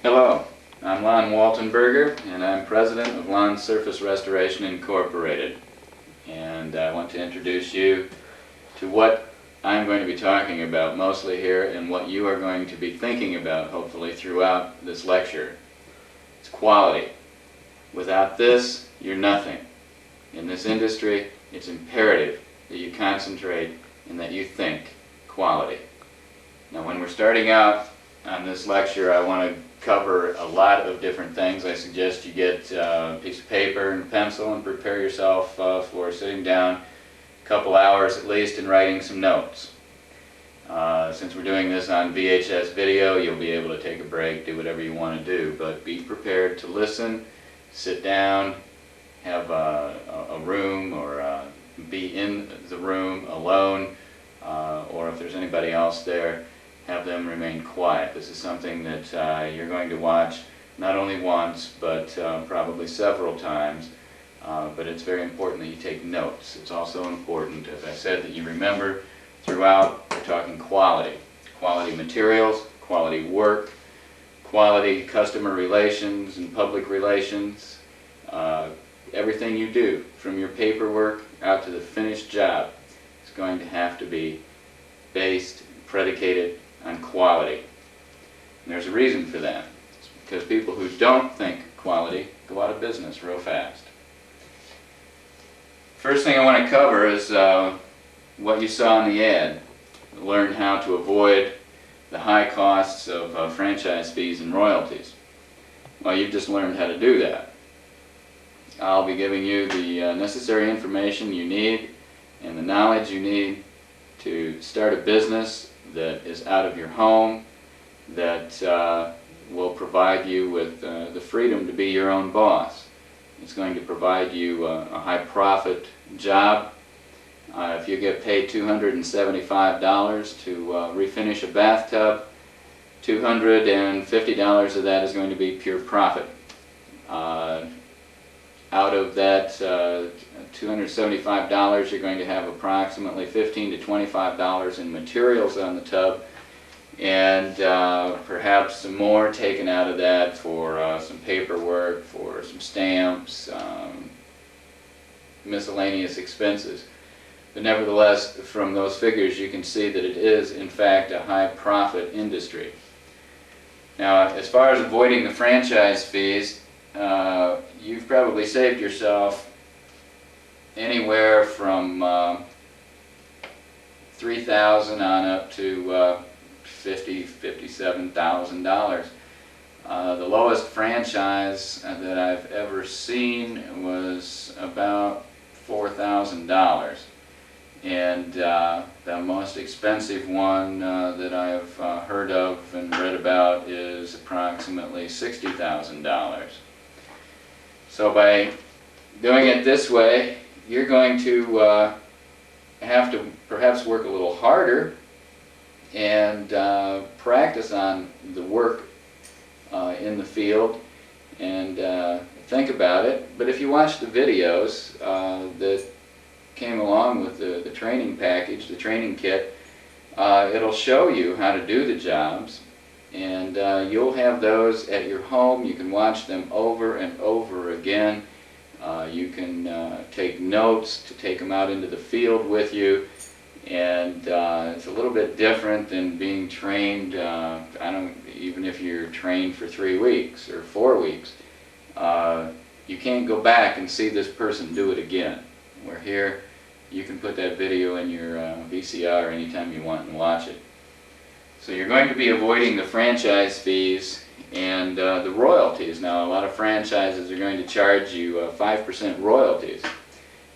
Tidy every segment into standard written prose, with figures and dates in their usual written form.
Hello, I'm Lon Waltenberger, and I'm president of Lawn Surface Restoration Incorporated. And I want to introduce you to what I'm going to be talking about mostly here and what you are going to be thinking about hopefully throughout this lecture. It's quality. Without this, you're nothing. In this industry, it's imperative that you concentrate and that you think quality. Now, when we're starting out on this lecture, I want to cover a lot of different things. I suggest you get a piece of paper and a pencil and prepare yourself for sitting down a couple hours at least and writing some notes. Since we're doing this on VHS video, you'll be able to take a break, do whatever you want to do, but be prepared to listen, sit down, have a room, or be in the room alone, or if there's anybody else there, have them remain quiet. This is something that you're going to watch not only once, but probably several times. But it's very important that you take notes. It's also important, as I said, that you remember throughout we're talking quality. Quality materials, quality work, quality customer relations and public relations. Everything you do, from your paperwork out to the finished job, is going to have to be based, predicated on quality. And there's a reason for that. It's because people who don't think quality go out of business real fast. First thing I want to cover is what you saw in the ad. Learn how to avoid the high costs of franchise fees and royalties. Well, you've just learned how to do that. I'll be giving you the necessary information you need and the knowledge you need to start a business that is out of your home, that will provide you with the freedom to be your own boss. It's going to provide you a high profit job. If you get paid $275 to refinish a bathtub, $250 of that is going to be pure profit. Out of that $275, you're going to have approximately $15 to $25 in materials on the tub, and perhaps some more taken out of that for some paperwork, for some stamps, miscellaneous expenses. But nevertheless, from those figures you can see that it is in fact a high profit industry. Now, as far as avoiding the franchise fees, you've probably saved yourself anywhere from $3,000 on up to $57,000. The lowest franchise that I've ever seen was about $4,000, and the most expensive one that I've heard of and read about is approximately $60,000. So by doing it this way, you're going to have to perhaps work a little harder and practice on the work in the field and think about it. But if you watch the videos that came along with the training package, the training kit, it'll show you how to do the jobs. And you'll have those at your home. You can watch them over and over again. You can take notes to take them out into the field with you. And it's a little bit different than being trained, even if you're trained for 3 weeks or 4 weeks. You can't go back and see this person do it again. Where here, you can put that video in your VCR anytime you want and watch it. So you're going to be avoiding the franchise fees and the royalties. Now, a lot of franchises are going to charge you 5% royalties.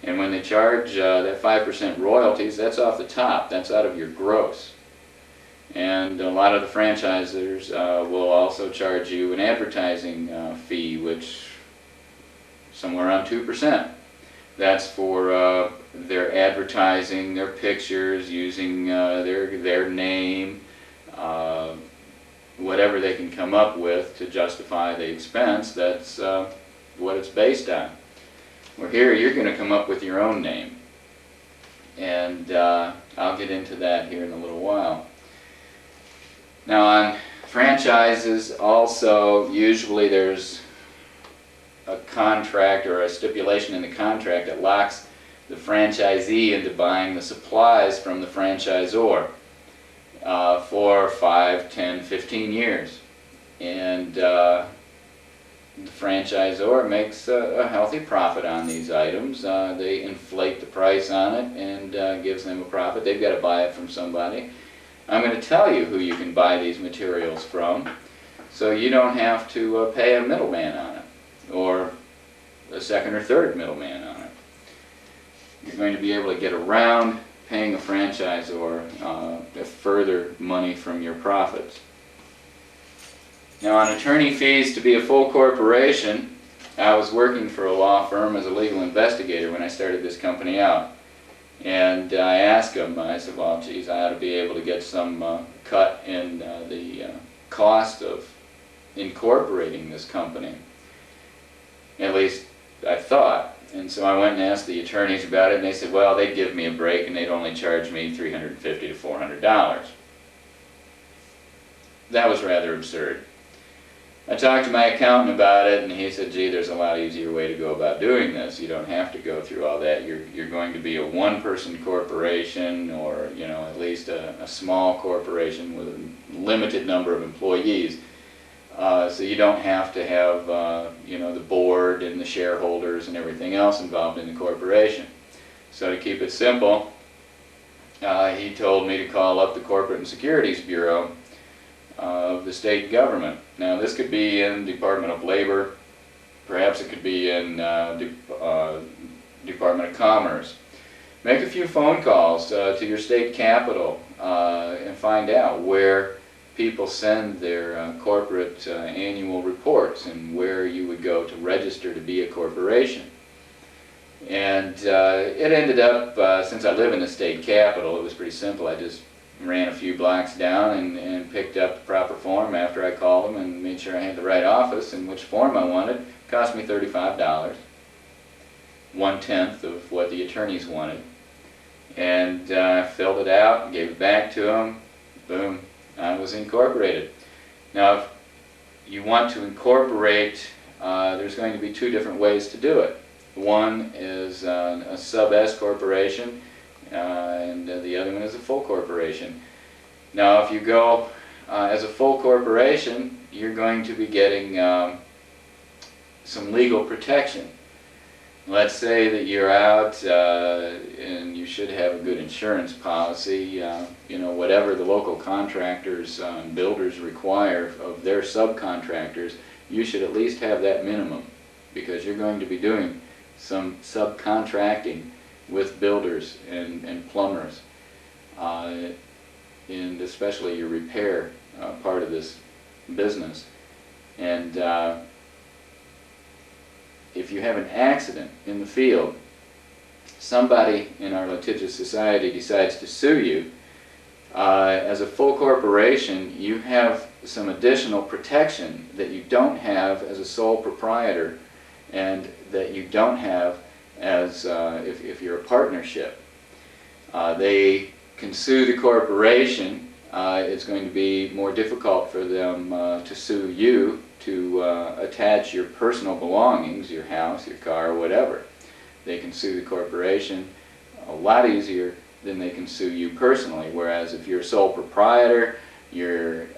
And when they charge that 5% royalties, that's off the top. That's out of your gross. And a lot of the franchisers will also charge you an advertising fee, which somewhere around 2%. That's for their advertising, their pictures, using their name, whatever they can come up with to justify the expense. That's what it's based on. Where here you're going to come up with your own name, and I'll get into that here in a little while. Now, on franchise franchises also, usually there's a contract or a stipulation in the contract that locks the franchisee into buying the supplies from the franchisor for 5, 10, 15 years. And the franchisor makes a healthy profit on these items. They inflate the price on it and gives them a profit. They've got to buy it from somebody. I'm going to tell you who you can buy these materials from, so you don't have to pay a middleman on it, or a second or third middleman on it. You're going to be able to get around paying a franchisor further money from your profits. Now, on attorney fees to be a full corporation, I was working for a law firm as a legal investigator when I started this company out. And I asked them, I said, well, geez, I ought to be able to get some cut in the cost of incorporating this company. At least I thought. And so I went and asked the attorneys about it, and they said, well, they'd give me a break and they'd only charge me $350 to $400. That was rather absurd. I talked to my accountant about it, and he said, gee, there's a lot easier way to go about doing this. You don't have to go through all that. You're going to be a one-person corporation, or at least a small corporation with a limited number of employees. So you don't have to have the board and the shareholders and everything else involved in the corporation. So to keep it simple, he told me to call up the Corporate and Securities Bureau of the state government. Now, this could be in Department of Labor, perhaps it could be in Department of Commerce. Make a few phone calls to your state capital and find out where people send their corporate annual reports and where you would go to register to be a corporation. And it ended up, since I live in the state capital, it was pretty simple. I just ran a few blocks down and picked up the proper form after I called them and made sure I had the right office and which form I wanted. It cost me $35, 1/10 of what the attorneys wanted. And I filled it out, gave it back to them, boom, I was incorporated. Now, if you want to incorporate, there's going to be two different ways to do it. One is a sub-S corporation, and the other one is a full corporation. Now, if you go as a full corporation, you're going to be getting some legal protection. Let's say that you're out and you should have a good insurance policy. Whatever the local contractors and builders require of their subcontractors, you should at least have that minimum, because you're going to be doing some subcontracting with builders and plumbers, and especially your repair part of this business. And if you have an accident in the field, somebody in our litigious society decides to sue you, as a full corporation, you have some additional protection that you don't have as a sole proprietor, and that you don't have as if you're a partnership. They can sue the corporation. It's going to be more difficult for them to sue you to attach your personal belongings, your house, your car, whatever. They can sue the corporation a lot easier than they can sue you personally, whereas if you're a sole proprietor,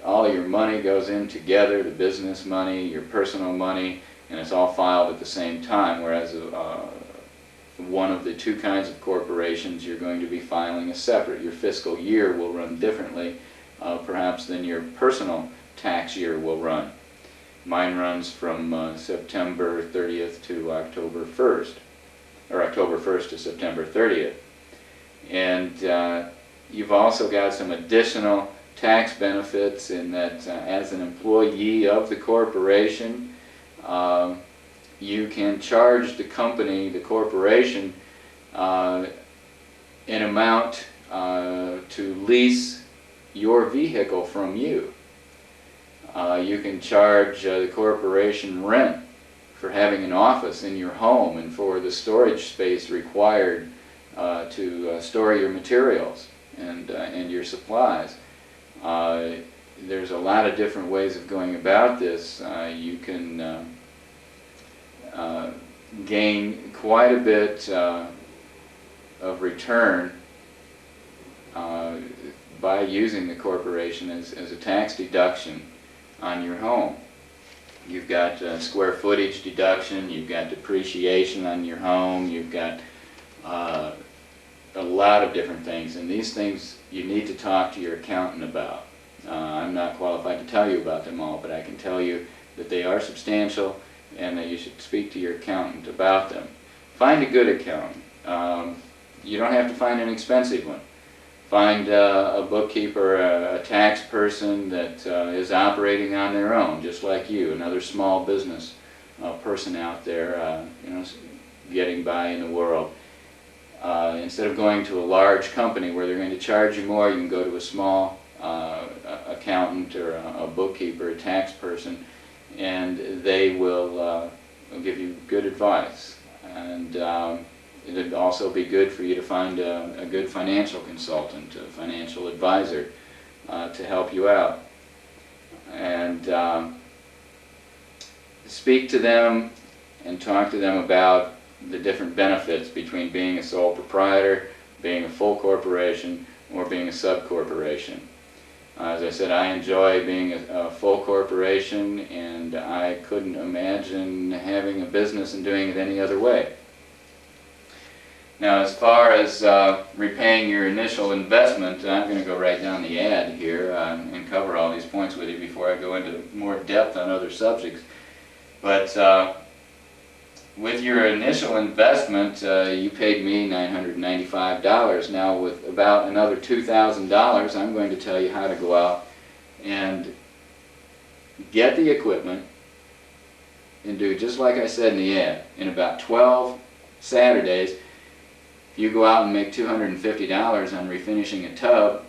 all your money goes in together, the business money, your personal money, and it's all filed at the same time, whereas one of the two kinds of corporations, you're going to be filing a separate. Your fiscal year will run differently, perhaps, than your personal tax year will run. Mine runs from September 30th to October 1st, or October 1st to September 30th. And you've also got some additional tax benefits in that as an employee of the corporation, you can charge the company, the corporation, an amount to lease your vehicle from you. You can charge the corporation rent for having an office in your home and for the storage space required to store your materials and your supplies. There's there's a lot of different ways of going about this. You can gain quite a bit of return by using the corporation as a tax deduction on your home. You've got square footage deduction, you've got depreciation on your home, you've got a lot of different things, and these things you need to talk to your accountant about. I'm not qualified to tell you about them all, but I can tell you that they are substantial and that you should speak to your accountant about them. Find a good accountant. You don't have to find an expensive one. Find a bookkeeper, a tax person that is operating on their own, just like you, another small business person out there, getting by in the world. Instead of going to a large company where they're going to charge you more, you can go to a small accountant or a bookkeeper, a tax person, and they will give you good advice. And it'd also be good for you to find a good financial consultant, a financial advisor to help you out. And speak to them and talk to them about the different benefits between being a sole proprietor, being a full corporation, or being a sub-corporation. As I said, I enjoy being a full corporation, and I couldn't imagine having a business and doing it any other way. Now, as far as repaying your initial investment, I'm going to go right down the ad here and cover all these points with you before I go into more depth on other subjects. But with your initial investment, you paid me $995. Now, with about another $2,000, I'm going to tell you how to go out and get the equipment and do just like I said in the ad. In about 12 Saturdays, you go out and make $250 on refinishing a tub,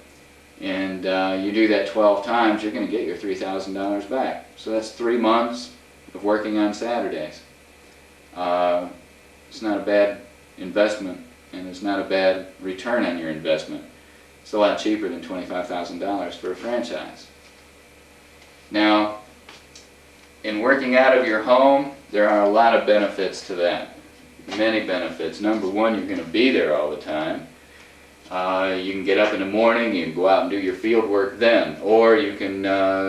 and you do that 12 times, you're going to get your $3,000 back. So that's 3 months of working on Saturdays. It's not a bad investment, and it's not a bad return on your investment. It's a lot cheaper than $25,000 for a franchise. Now, in working out of your home, there are a lot of benefits to that. Many benefits. Number one, you're going to be there all the time. You can get up in the morning, you can go out and do your field work then, or you can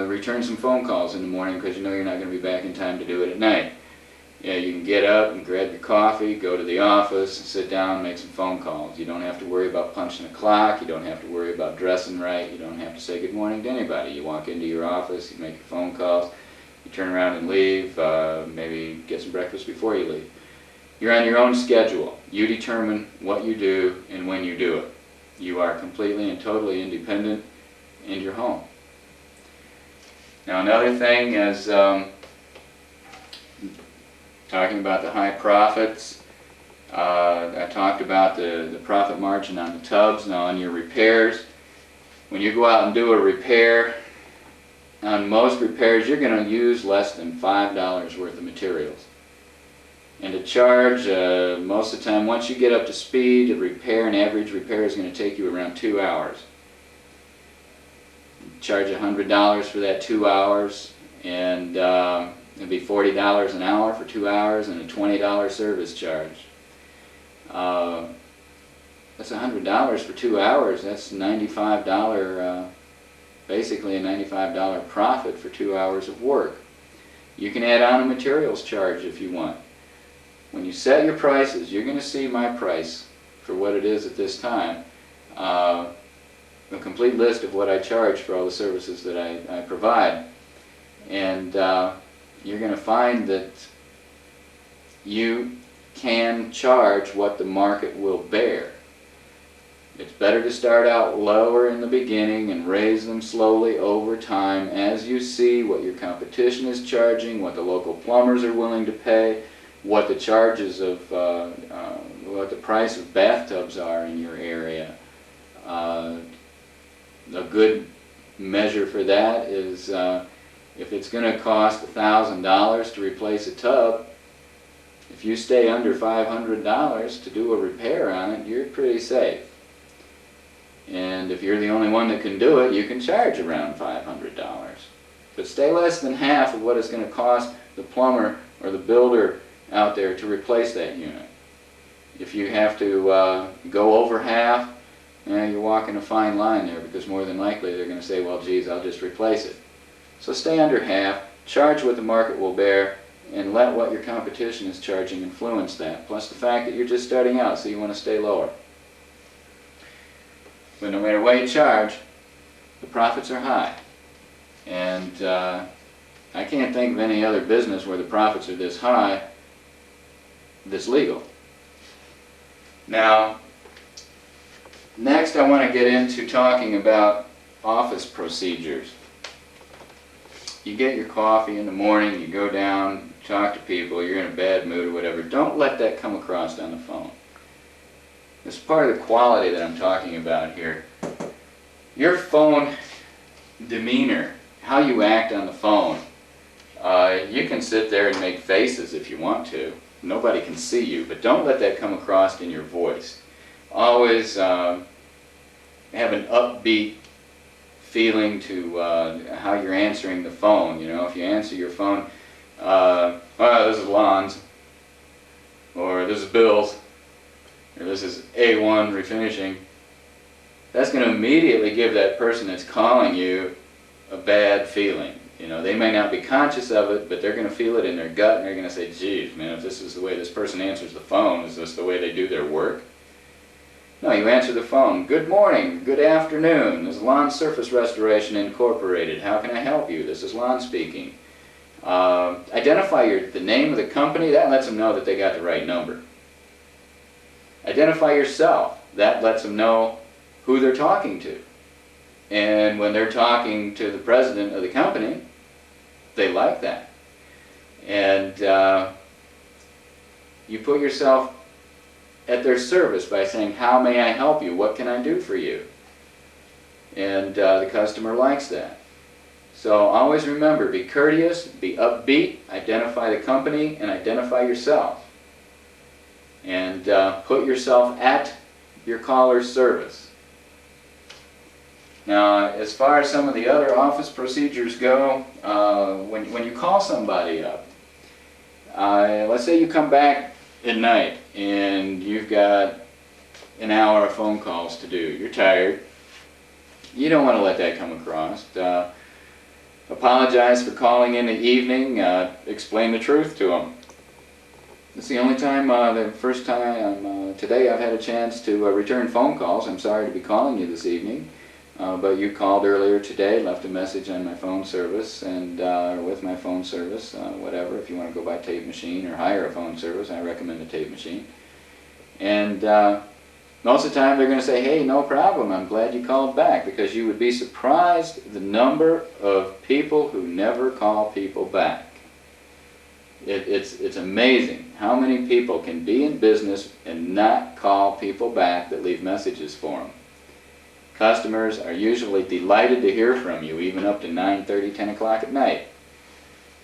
return some phone calls in the morning because you know you're not going to be back in time to do it at night. Yeah, you can get up and grab your coffee, go to the office, and sit down and make some phone calls. You don't have to worry about punching a clock, you don't have to worry about dressing right, you don't have to say good morning to anybody. You walk into your office, you make your phone calls, you turn around and leave, maybe get some breakfast before you leave. You're on your own schedule. You determine what you do and when you do it. You are completely and totally independent in your home. Now, another thing is talking about the high profits. I talked about the profit margin on the tubs. Now, on your repairs, when you go out and do a repair, on most repairs you're going to use less than $5 worth of materials. And to charge, most of the time, once you get up to speed, an average repair is going to take you around 2 hours. Charge $100 for that 2 hours, and it'll be $40 an hour for 2 hours and a $20 service charge. That's $100 for 2 hours. That's $95, basically a $95 profit for 2 hours of work. You can add on a materials charge if you want. When you set your prices, you're going to see my price for what it is at this time. A complete list of what I charge for all the services that I provide. And you're going to find that you can charge what the market will bear. It's better to start out lower in the beginning and raise them slowly over time as you see what your competition is charging, what the local plumbers are willing to pay, what the charges of, what the price of bathtubs are in your area. A good measure for that is if it's going to cost $1,000 to replace a tub, if you stay under $500 to do a repair on it, you're pretty safe. And if you're the only one that can do it, you can charge around $500. but stay less than half of what it's going to cost the plumber or the builder out there to replace that unit. If you have to go over half, you're walking a fine line there, because more than likely they're going to say, well, geez, I'll just replace it. So stay under half, charge what the market will bear, and let what your competition is charging influence that, plus the fact that you're just starting out, so you want to stay lower. But no matter what you charge, the profits are high. And I can't think of any other business where the profits are this high that's legal. Now, next I want to get into talking about office procedures. You get your coffee in the morning, you go down, talk to people, you're in a bad mood or whatever. Don't let that come across on the phone. This is part of the quality that I'm talking about here. Your phone demeanor, how you act on the phone, you can sit there and make faces if you want to. Nobody can see you, but don't let that come across in your voice. Always have an upbeat feeling to how you're answering the phone. You know, if you answer your phone, oh, this is Lon's, or this is Bill's, or this is A1 Refinishing, that's going to immediately give that person that's calling you a bad feeling. You know, they may not be conscious of it, but they're going to feel it in their gut, and they're going to say, geez, man, if this is the way this person answers the phone, is this the way they do their work? No, you answer the phone. Good morning, good afternoon. This is Lawn Surface Restoration Incorporated. How can I help you? This is Lon speaking. Identify the name of the company. That lets them know that they got the right number. Identify yourself. That lets them know who they're talking to. And when they're talking to the president of the company, they like that. And you put yourself at their service by saying, how may I help you? What can I do for you? And the customer likes that. So always remember, be courteous, be upbeat, identify the company, and identify yourself. And put yourself at your caller's service. Now, as far as some of the other office procedures go, when you call somebody up, let's say you come back at night and you've got an hour of phone calls to do. You're tired. You don't want to let that come across. Apologize for calling in the evening. Explain the truth to them. It's the only time, the first time today I've had a chance to return phone calls. I'm sorry to be calling you this evening. But you called earlier today, left a message on my phone service, and with my phone service, whatever. If you want to go by tape machine or hire a phone service, I recommend a tape machine. And most of the time they're going to say, hey, no problem, I'm glad you called back, because you would be surprised the number of people who never call people back. It's amazing how many people can be in business and not call people back that leave messages for them. Customers are usually delighted to hear from you, even up to 9:30, 10 o'clock at night.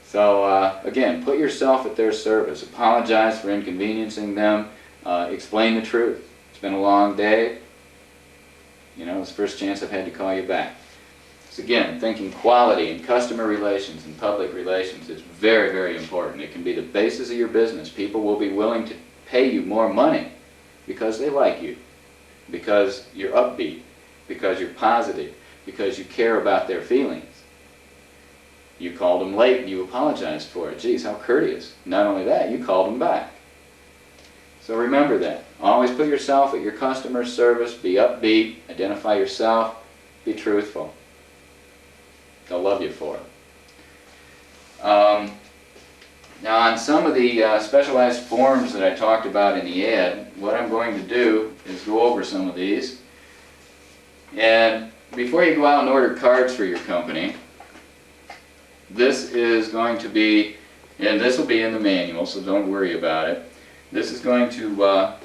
So again, put yourself at their service. Apologize for inconveniencing them. Explain the truth. It's been a long day. You know, it's the first chance I've had to call you back. So again, thinking quality in customer relations and public relations is very, very important. It can be the basis of your business. People will be willing to pay you more money because they like you, because you're upbeat, because you're positive, because you care about their feelings. You called them late and you apologized for it. Geez, how courteous. Not only that, you called them back. So remember that. Always put yourself at your customer's service. Be upbeat. Identify yourself. Be truthful. They'll love you for it. Now on some of the specialized forms that I talked about in the ad, what I'm going to do is go over some of these. And before you go out and order cards for your company, this is going to be, and this will be in the manual, so don't worry about it. This is going to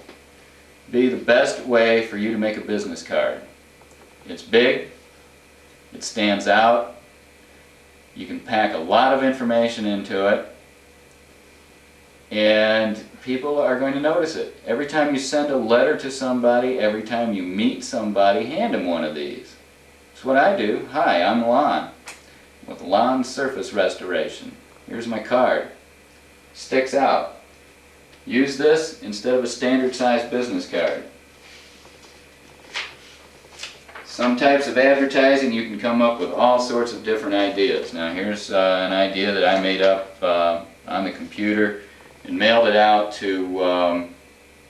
be the best way for you to make a business card. It's big, it stands out, you can pack a lot of information into it, and people are going to notice it. Every time you send a letter to somebody, every time you meet somebody, hand them one of these. It's what I do. Hi, I'm Lon. with lawn surface restoration. Here's my card. Sticks out. Use this instead of a standard size business card. Some types of advertising, you can come up with all sorts of different ideas. Now here's an idea that I made up on the computer and mailed it out to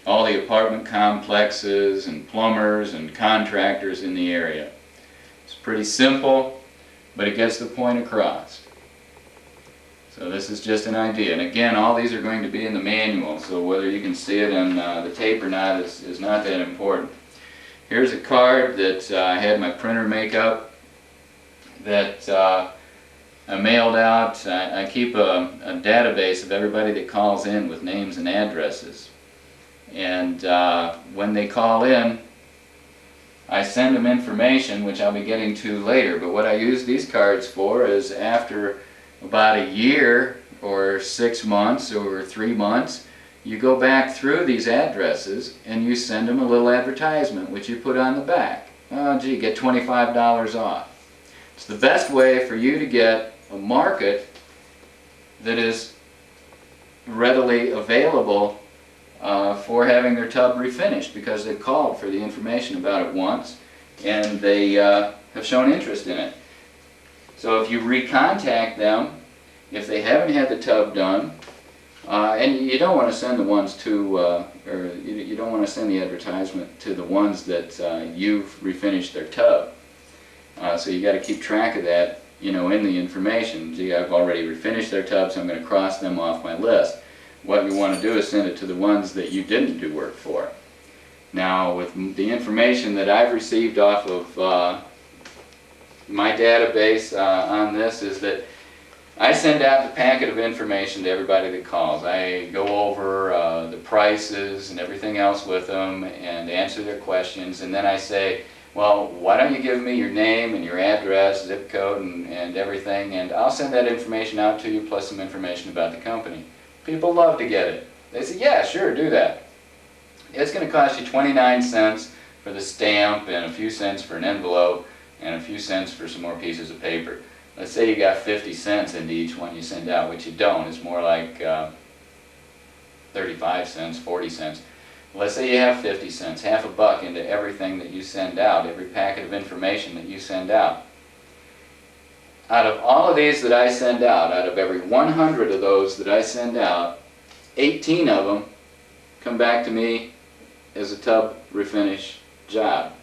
all the apartment complexes and plumbers and contractors in the area. It's pretty simple, but it gets the point across. So this is just an idea. And again, all these are going to be in the manual, so whether you can see it on the tape or not is not that important. Here's a card that I had my printer make up that I mailed out. I keep a database of everybody that calls in with names and addresses. And when they call in, I send them information, which I'll be getting to later. But what I use these cards for is after about a year or 6 months or 3 months, you go back through these addresses and you send them a little advertisement which you put on the back. Oh gee, get $25 off. It's the best way for you to get a market that is readily available for having their tub refinished, because they've called for the information about it once and they have shown interest in it. So if you recontact them, if they haven't had the tub done, and you don't want to send the ones to, or you don't want to send the advertisement to the ones that you've refinished their tub. So you got to keep track of that, in the information. Gee, I've already refinished their tub, so I'm going to cross them off my list. What you want to do is send it to the ones that you didn't do work for. Now, with the information that I've received off of my database on this is that I send out the packet of information to everybody that calls. I go over the prices and everything else with them and answer their questions, and then I say, well, why don't you give me your name and your address, zip code, and everything, and I'll send that information out to you plus some information about the company. People love to get it. They say, yeah, sure, do that. It's going to cost you 29 cents for the stamp and a few cents for an envelope and a few cents for some more pieces of paper. Let's say you got 50 cents into each one you send out, which you don't. It's more like 35 cents, 40 cents. Let's say you have 50 cents, half a buck into everything that you send out, every packet of information that you send out. Out of all of these that I send out, out of every 100 of those that I send out, 18 of them come back to me as a tub refinish job.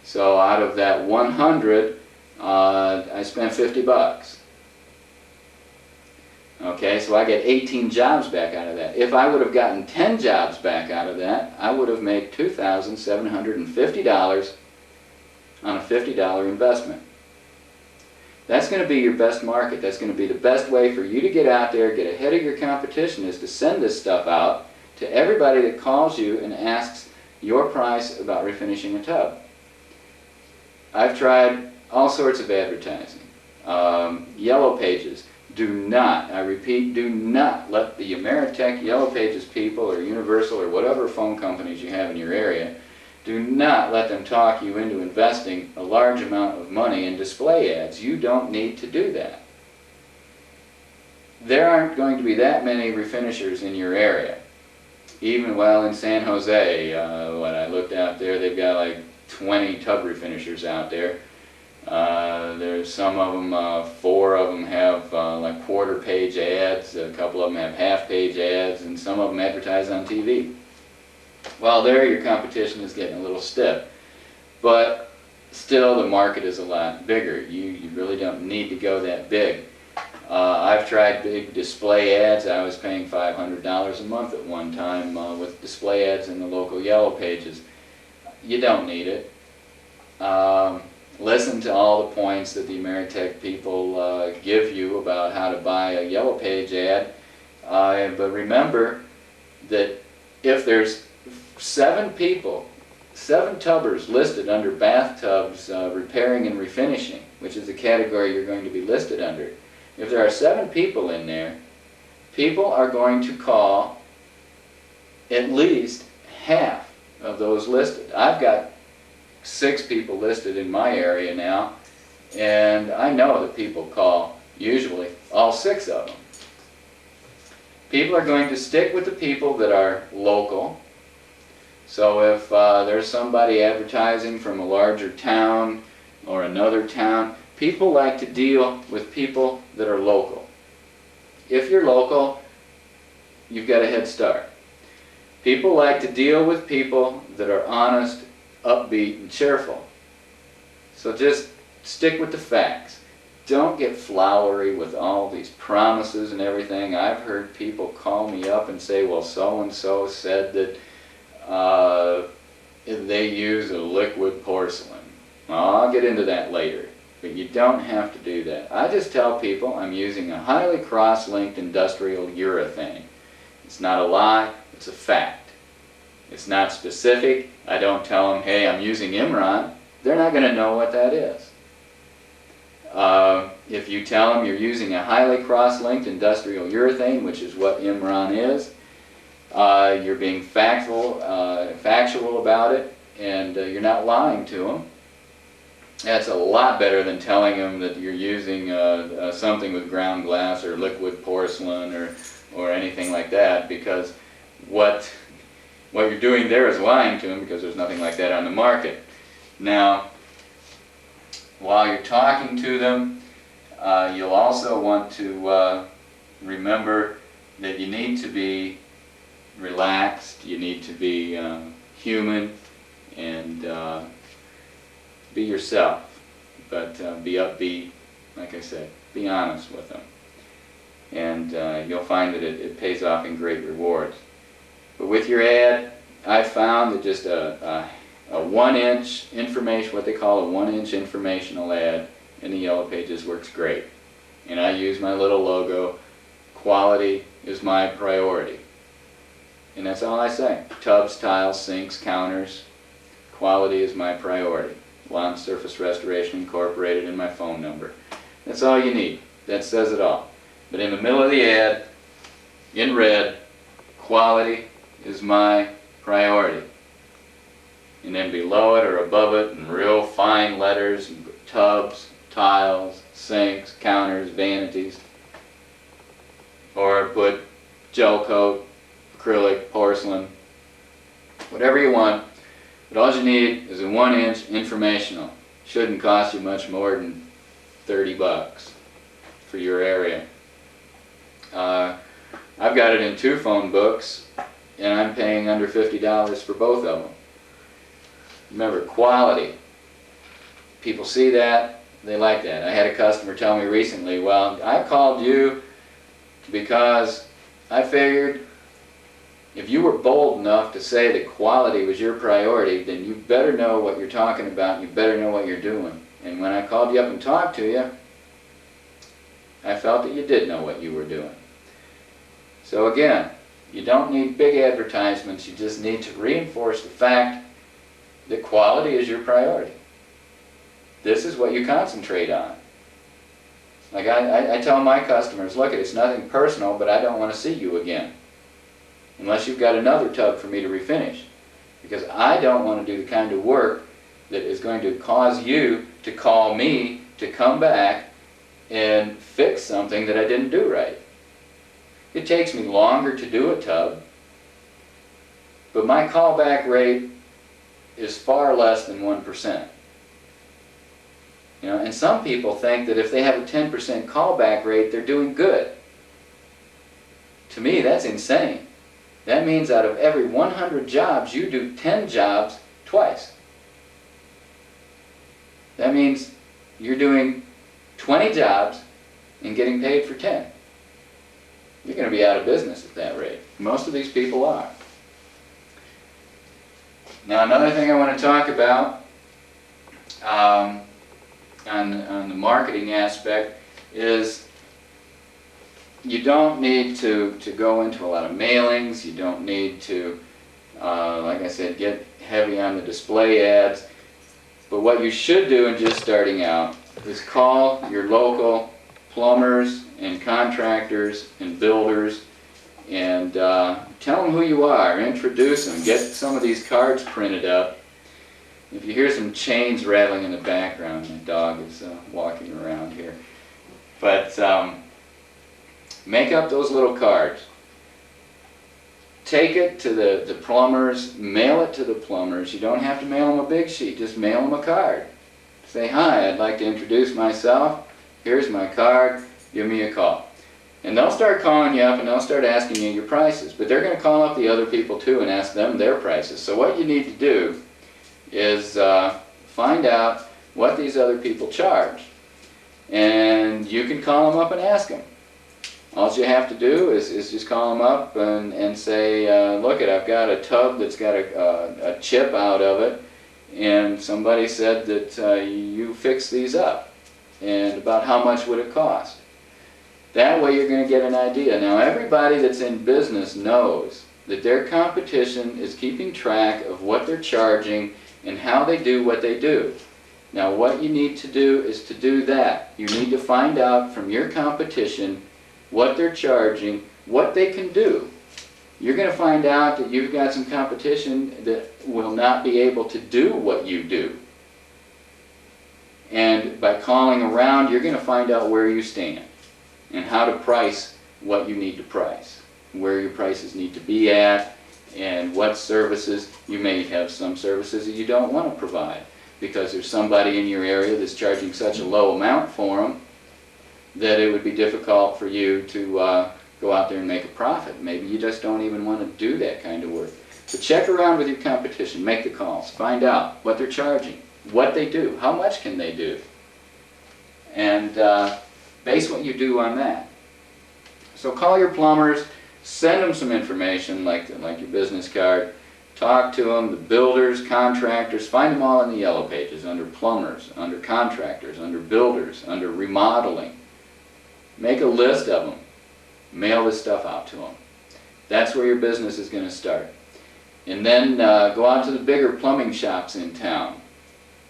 So out of that 100, I spent 50 bucks. Okay, so I get 18 jobs back out of that. If I would have gotten 10 jobs back out of that, I would have made $2,750 on a $50 investment. That's going to be your best market. That's going to be the best way for you to get out there, get ahead of your competition, is to send this stuff out to everybody that calls you and asks your price about refinishing a tub. I've tried all sorts of advertising. Yellow Pages. Do not, I repeat, do not let the Ameritech Yellow Pages people or Universal or whatever phone companies you have in your area, do not let them talk you into investing a large amount of money in display ads. You don't need to do that. There aren't going to be that many refinishers in your area. Even while in San Jose, when I looked out there, they've got like 20 tub refinishers out there. There's some of them, 4 of them have like quarter-page ads, a couple of them have half-page ads, and some of them advertise on TV. Well, there your competition is getting a little stiff, but still the market is a lot bigger. You really don't need to go that big. I've tried big display ads. I was paying $500 a month at one time with display ads in the local Yellow Pages. You don't need it. Listen to all the points that the Ameritech people give you about how to buy a Yellow Page ad, but remember that if there's 7 people, 7 tubbers listed under bathtubs repairing and refinishing, which is the category you're going to be listed under, if there are 7 people in there, people are going to call at least half of those listed. I've got 6 people listed in my area now, And I know that people call, usually, all 6 of them. People are going to stick with the people that are local. So if there's somebody advertising from a larger town or another town, people like to deal with people that are local. If you're local, you've got a head start. People like to deal with people that are honest, upbeat, and cheerful. So just stick with the facts. Don't get flowery with all these promises and everything. I've heard people call me up and say, well, so-and-so said that they use a liquid porcelain. Well, I'll get into that later, but you don't have to do that. I just tell people I'm using a highly cross-linked industrial urethane. It's not a lie, it's a fact. It's not specific. I don't tell them, hey, I'm using Imron. They're not going to know what that is. If you tell them you're using a highly cross-linked industrial urethane, which is what Imron is, you're being factual about it, and you're not lying to them. That's a lot better than telling them that you're using something with ground glass or liquid porcelain or anything like that, because what you're doing there is lying to them, because there's nothing like that on the market. Now, while you're talking to them, you'll also want to remember that you need to be relaxed, you need to be human, and be yourself, but be upbeat, like I said, be honest with them. And you'll find that it pays off in great rewards. But with your ad, I found that just a 1-inch information, what they call a 1-inch informational ad in the Yellow Pages works great. And I use my little logo. Quality is my priority. And that's all I say. Tubs, tiles, sinks, counters. Quality is my priority. Lawn Surface Restoration Incorporated and my phone number. That's all you need. That says it all. But in the middle of the ad, in red, quality is my priority. And then below it or above it in real fine letters, tubs, tiles, sinks, counters, vanities. Or put gel coat, acrylic, porcelain, whatever you want. But all you need is a 1-inch informational. Shouldn't cost you much more than $30 for your area. I've got it in 2 phone books, and I'm paying under $50 for both of them. Remember, quality. People see that, they like that. I had a customer tell me recently, well, I called you because I figured if you were bold enough to say that quality was your priority, then you better know what you're talking about, you better know what you're doing. And when I called you up and talked to you, I felt that you did know what you were doing. So again, you don't need big advertisements, you just need to reinforce the fact that quality is your priority. This is what you concentrate on. Like I tell my customers, look, it's nothing personal, but I don't want to see you again. Unless you've got another tub for me to refinish. Because I don't want to do the kind of work that is going to cause you to call me to come back and fix something that I didn't do right. It takes me longer to do a tub, but my callback rate is far less than 1%. You know, and some people think that if they have a 10% callback rate, they're doing good. To me, that's insane. That means out of every 100 jobs, you do 10 jobs twice. That means you're doing 20 jobs and getting paid for 10. You're going to be out of business at that rate. Most of these people are. Now, another thing I want to talk about on the marketing aspect is you don't need to go into a lot of mailings. You don't need to, like I said, get heavy on the display ads. But what you should do in just starting out is call your local plumbers and contractors and builders and tell them who you are, introduce them, get some of these cards printed up, If you hear some chains rattling in the background, my dog is walking around here. But make up those little cards. Take it to the plumbers, mail it to the plumbers. You don't have to mail them a big sheet, just mail them a card. Say, hi, I'd like to introduce myself. Here's my card, give me a call. And they'll start calling you up and they'll start asking you your prices. But they're going to call up the other people too and ask them their prices. So what you need to do is find out what these other people charge. And you can call them up and ask them. All you have to do is just call them up and say, look, I've got a tub that's got a chip out of it, and somebody said that you fix these up, and about how much would it cost. That way you're going to get an idea. Now everybody that's in business knows that their competition is keeping track of what they're charging and how they do what they do. Now what you need to do is to do that. You need to find out from your competition what they're charging, what they can do. You're going to find out that you've got some competition that will not be able to do what you do. And by calling around, you're going to find out where you stand and how to price what you need to price, where your prices need to be at, and what services. You may have some services that you don't want to provide because there's somebody in your area that's charging such a low amount for them that it would be difficult for you to go out there and make a profit. Maybe you just don't even want to do that kind of work. So check around with your competition, make the calls, find out what they're charging, what they do, how much can they do, and base what you do on that. So call your plumbers, send them some information like your business card, talk to them, the builders, contractors, find them all in the yellow pages, under plumbers, under contractors, under builders, under remodeling. Make a list of them. Mail this stuff out to them. That's where your business is going to start. And then go out to the bigger plumbing shops in town.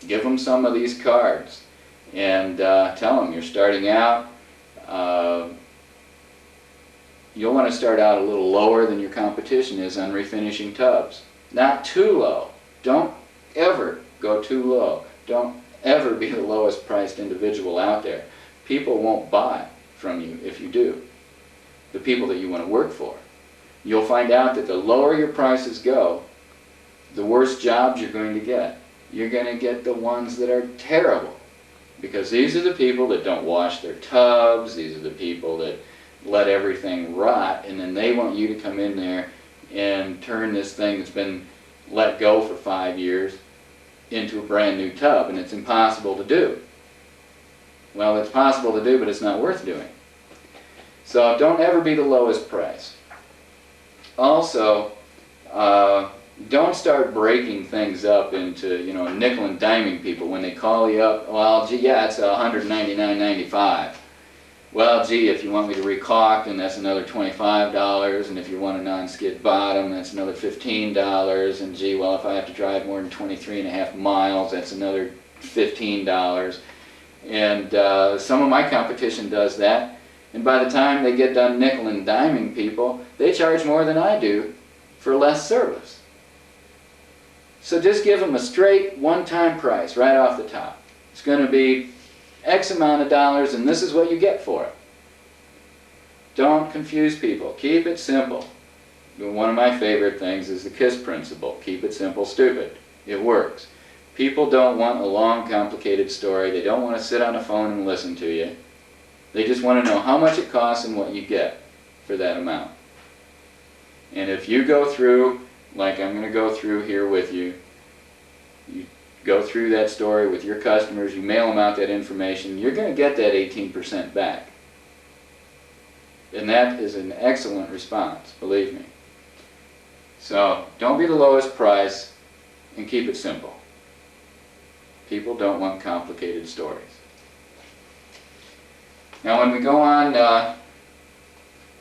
Give them some of these cards and tell them you're starting out. You'll want to start out a little lower than your competition is on refinishing tubs. Not too low. Don't ever go too low. Don't ever be the lowest priced individual out there. People won't buy from you if you do. The people that you want to work for. You'll find out that the lower your prices go, the worse jobs you're going to get. You're going to get the ones that are terrible. Because these are the people that don't wash their tubs, these are the people that let everything rot, and then they want you to come in there and turn this thing that's been let go for 5 years into a brand new tub, and it's impossible to do. Well, it's possible to do, but it's not worth doing. So don't ever be the lowest price. Also, don't start breaking things up into, nickel and diming people when they call you up. Well, gee, yeah, it's $199.95. Well, gee, if you want me to recaulk, then that's another $25, and if you want a non-skid bottom, that's another $15, and gee, well, if I have to drive more than 23.5 miles, that's another $15. And some of my competition does that, and by the time they get done nickel and diming people, they charge more than I do for less service. So just give them a straight one-time price right off the top. It's going to be X amount of dollars, and this is what you get for it. Don't confuse people. Keep it simple. One of my favorite things is the KISS principle. Keep it simple, stupid. It works. People don't want a long, complicated story. They don't want to sit on a phone and listen to you. They just want to know how much it costs and what you get for that amount. And if you go through, like I'm going to go through here with you, you go through that story with your customers, you mail them out that information, you're going to get that 18% back. And that is an excellent response, believe me. So don't be the lowest price and keep it simple. People don't want complicated stories. Now when we go on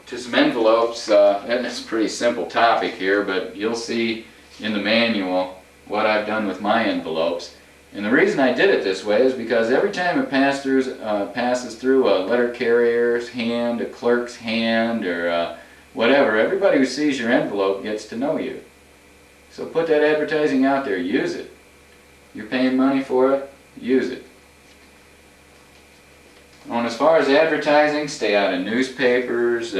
to some envelopes, and it's a pretty simple topic here, but you'll see in the manual what I've done with my envelopes. And the reason I did it this way is because every time it passes through a letter carrier's hand, a clerk's hand, or whatever, everybody who sees your envelope gets to know you. So put that advertising out there, use it. You're paying money for it, use it. And as far as advertising, stay out of newspapers,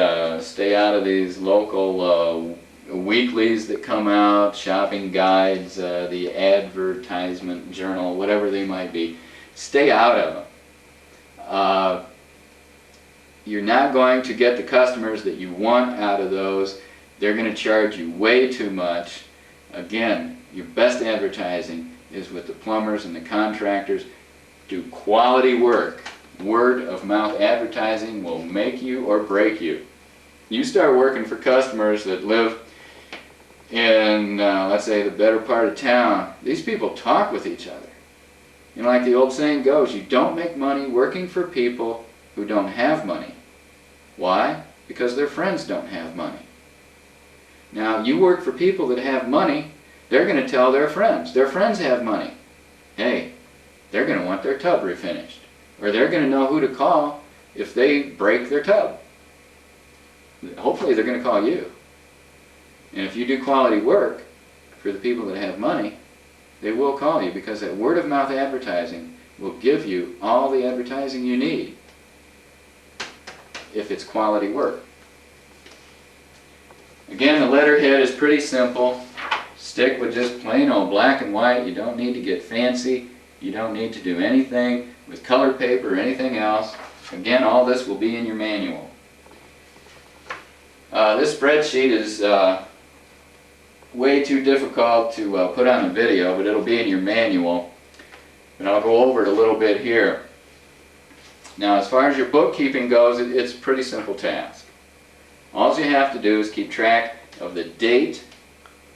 stay out of these local weeklies that come out, shopping guides, the advertisement journal, whatever they might be. Stay out of them. You're not going to get the customers that you want out of those. They're going to charge you way too much. Again, your best advertising is with the plumbers and the contractors. Do quality work. Word of mouth advertising will make you or break you. You start working for customers that live in, let's say, the better part of town. These people talk with each other. You know, like the old saying goes, you don't make money working for people who don't have money. Why? Because their friends don't have money. Now, you work for people that have money, they're going to tell their friends. Their friends have money. Hey, they're going to want their tub refinished. Or they're going to know who to call if they break their tub. Hopefully they're going to call you. And if you do quality work for the people that have money, they will call you, because that word of mouth advertising will give you all the advertising you need if it's quality work. Again, the letterhead is pretty simple. Stick with just plain old black and white. You don't need to get fancy. You don't need to do anything with colored paper or anything else. Again, all this will be in your manual. This spreadsheet is way too difficult to put on a video, but it'll be in your manual. And I'll go over it a little bit here. Now, as far as your bookkeeping goes, it's a pretty simple task. All you have to do is keep track of the date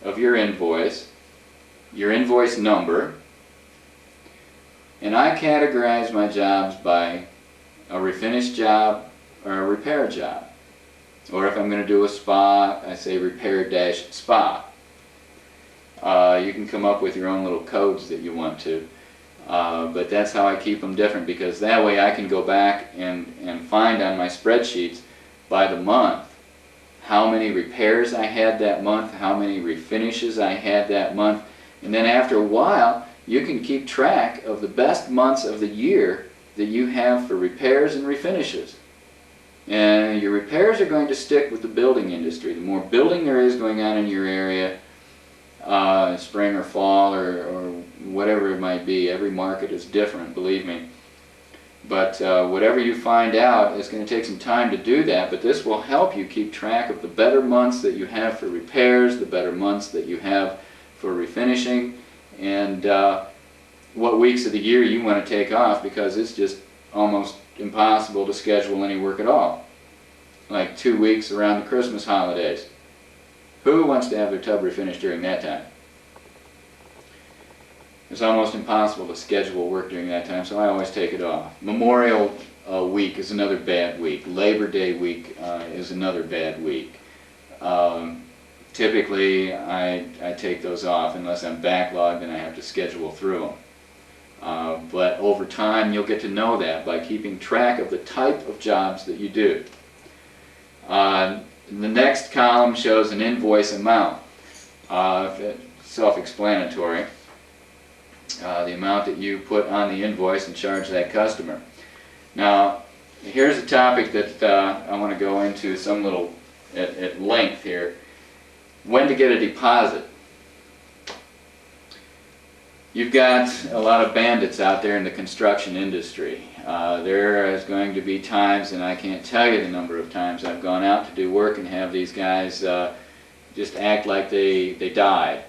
of your invoice number, and I categorize my jobs by a refinish job or a repair job. Or if I'm going to do a spa, I say repair-spa. You can come up with your own little codes that you want to. But that's how I keep them different, because that way I can go back and find on my spreadsheets by the month how many repairs I had that month, how many refinishes I had that month, and then after a while you can keep track of the best months of the year that you have for repairs and refinishes. And your repairs are going to stick with the building industry. The more building there is going on in your area, spring or fall or whatever it might be. Every market is different, believe me. But whatever you find out, it's going to take some time to do that, but this will help you keep track of the better months that you have for repairs, the better months that you have for refinishing, and what weeks of the year you want to take off, because it's just almost impossible to schedule any work at all. Like 2 weeks around the Christmas holidays. Who wants to have their tub refinished during that time? It's almost impossible to schedule work during that time, so I always take it off. Memorial week is another bad week. Labor Day week is another bad week. Typically, I take those off unless I'm backlogged and I have to schedule through them. But over time, you'll get to know that by keeping track of the type of jobs that you do. The next column shows an invoice amount. Self-explanatory. The amount that you put on the invoice and charge that customer. Now, here's a topic that I want to go into some little at length here. When to get a deposit. You've got a lot of bandits out there in the construction industry. There is going to be times, and I can't tell you the number of times I've gone out to do work and have these guys just act like they died.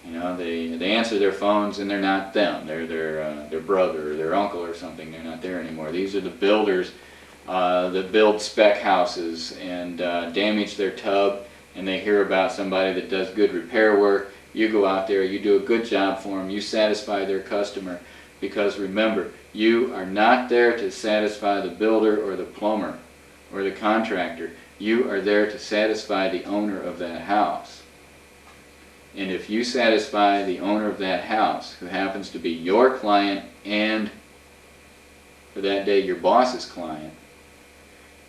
You know, they answer their phones and they're not them. They're their brother or their uncle or something. They're not there anymore. These are the builders that build spec houses and damage their tub, and they hear about somebody that does good repair work. You go out there, you do a good job for them, you satisfy their customer, because remember, you are not there to satisfy the builder or the plumber or the contractor. You are there to satisfy the owner of that house. And if you satisfy the owner of that house, who happens to be your client and for that day your boss's client,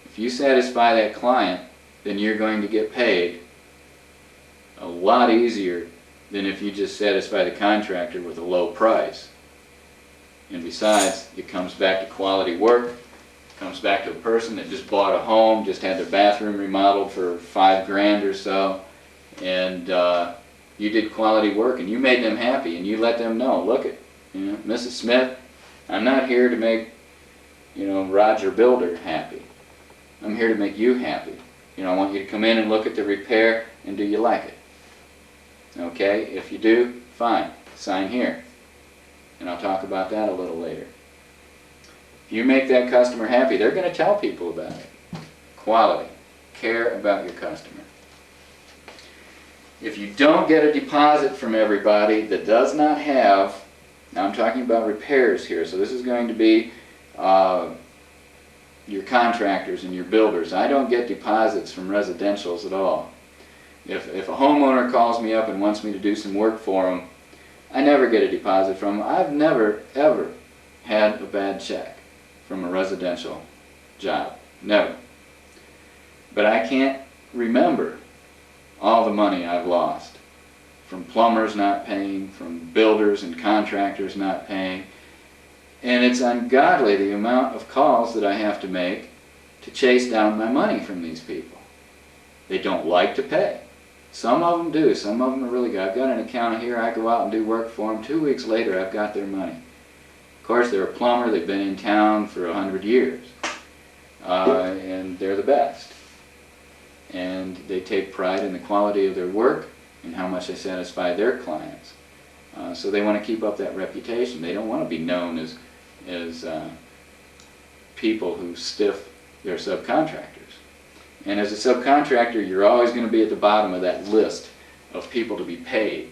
if you satisfy that client, then you're going to get paid a lot easier than if you just satisfy the contractor with a low price. And besides, it comes back to quality work. It comes back to a person that just bought a home, just had their bathroom remodeled for $5,000 or so, and you did quality work and you made them happy, and you let them know, look it, Mrs. Smith, I'm not here to make, Roger Builder happy. I'm here to make you happy. I want you to come in and look at the repair, and do you like it? Okay, if you do, fine, sign here. And I'll talk about that a little later. If you make that customer happy, they're going to tell people about it. Quality. Care about your customer. If you don't get a deposit from everybody that does not have, now I'm talking about repairs here, so this is going to be your contractors and your builders. I don't get deposits from residentials at all. If a homeowner calls me up and wants me to do some work for them, I never get a deposit from them. I've never, ever had a bad check from a residential job. Never. But I can't remember all the money I've lost from plumbers not paying, from builders and contractors not paying. And it's ungodly the amount of calls that I have to make to chase down my money from these people. They don't like to pay. Some of them do. Some of them are really good. I've got an account here. I go out and do work for them. 2 weeks later, I've got their money. Of course, they're a plumber. They've been in town for 100 years. And they're the best. And they take pride in the quality of their work and how much they satisfy their clients. So they want to keep up that reputation. They don't want to be known as people who stiff their subcontractors. And as a subcontractor, you're always going to be at the bottom of that list of people to be paid.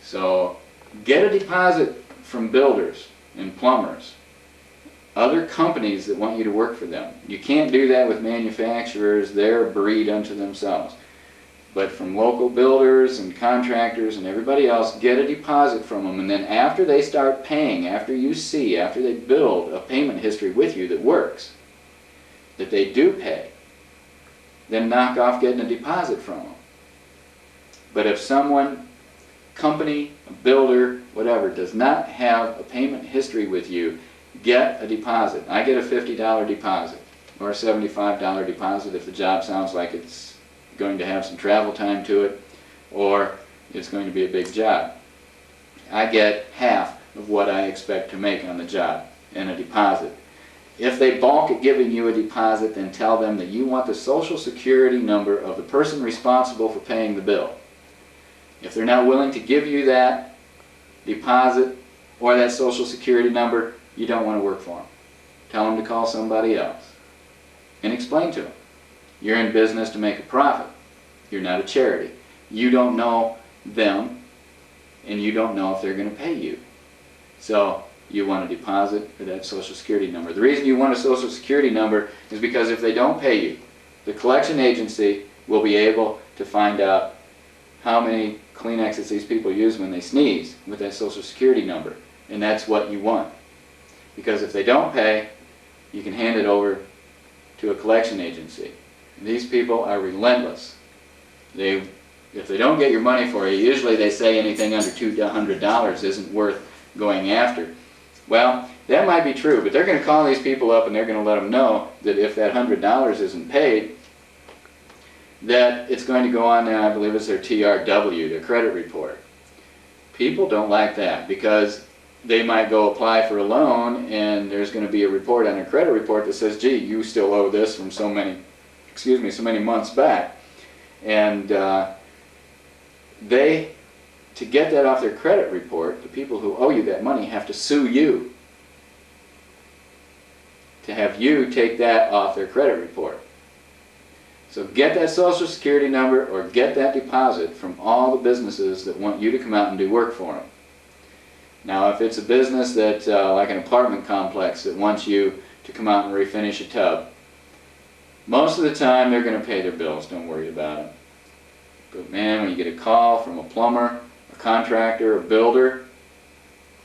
So get a deposit from builders and plumbers, other companies that want you to work for them. You can't do that with manufacturers. They're a breed unto themselves. But from local builders and contractors and everybody else, get a deposit from them. And then after they start paying, after they build a payment history with you that works, that they do pay, then knock off getting a deposit from them. But if someone, company, a builder, whatever, does not have a payment history with you, get a deposit. I get a $50 deposit or a $75 deposit if the job sounds like it's going to have some travel time to it or it's going to be a big job. I get half of what I expect to make on the job in a deposit. If they balk at giving you a deposit, then tell them that you want the Social Security number of the person responsible for paying the bill. If they're not willing to give you that deposit or that Social Security number, you don't want to work for them. Tell them to call somebody else. And explain to them. You're in business to make a profit. You're not a charity. You don't know them, and you don't know if they're going to pay you. So you want a deposit or that Social Security number. The reason you want a Social Security number is because if they don't pay you, the collection agency will be able to find out how many Kleenexes these people use when they sneeze with that Social Security number. And that's what you want. Because if they don't pay, you can hand it over to a collection agency. And these people are relentless. If they don't get your money for you, usually they say anything under $200 isn't worth going after. Well, that might be true, but they're going to call these people up and they're going to let them know that if that $100 isn't paid, that it's going to go on now, I believe it's their TRW, their credit report. People don't like that because they might go apply for a loan and there's going to be a report on their credit report that says, gee, you still owe this from so many months back. And to get that off their credit report, the people who owe you that money have to sue you to have you take that off their credit report. So get that Social Security number or get that deposit from all the businesses that want you to come out and do work for them. Now if it's a business that, like an apartment complex that wants you to come out and refinish a tub, most of the time they're going to pay their bills, don't worry about it. But man, when you get a call from a plumber, a contractor, a builder,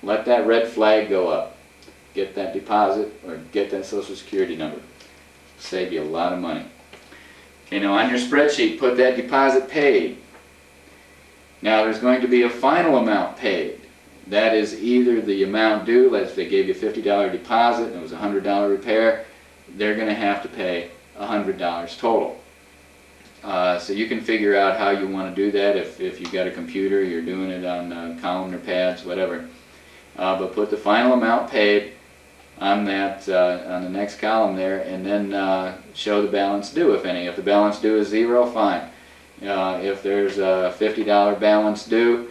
let that red flag go up. Get that deposit or get that Social Security number. Save you a lot of money. Okay, now on your spreadsheet, put that deposit paid. Now there's going to be a final amount paid. That is either the amount due, let's say they gave you a $50 deposit and it was a $100 repair, they're going to have to pay $100 total. So you can figure out how you want to do that. If you've got a computer, you're doing it on columnar pads, whatever. But put the final amount paid on that on the next column there, and then show the balance due, if any. If the balance due is zero, fine. If there's a $50 balance due,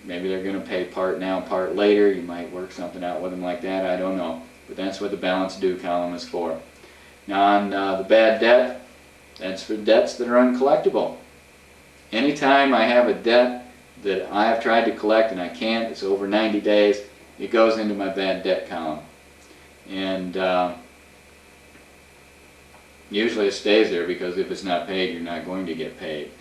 maybe they're going to pay part now, part later. You might work something out with them like that, I don't know. But that's what the balance due column is for. Now on the bad debt, that's for debts that are uncollectible. Anytime I have a debt that I have tried to collect and I can't, it's over 90 days, it goes into my bad debt column. And usually it stays there, because if it's not paid, you're not going to get paid.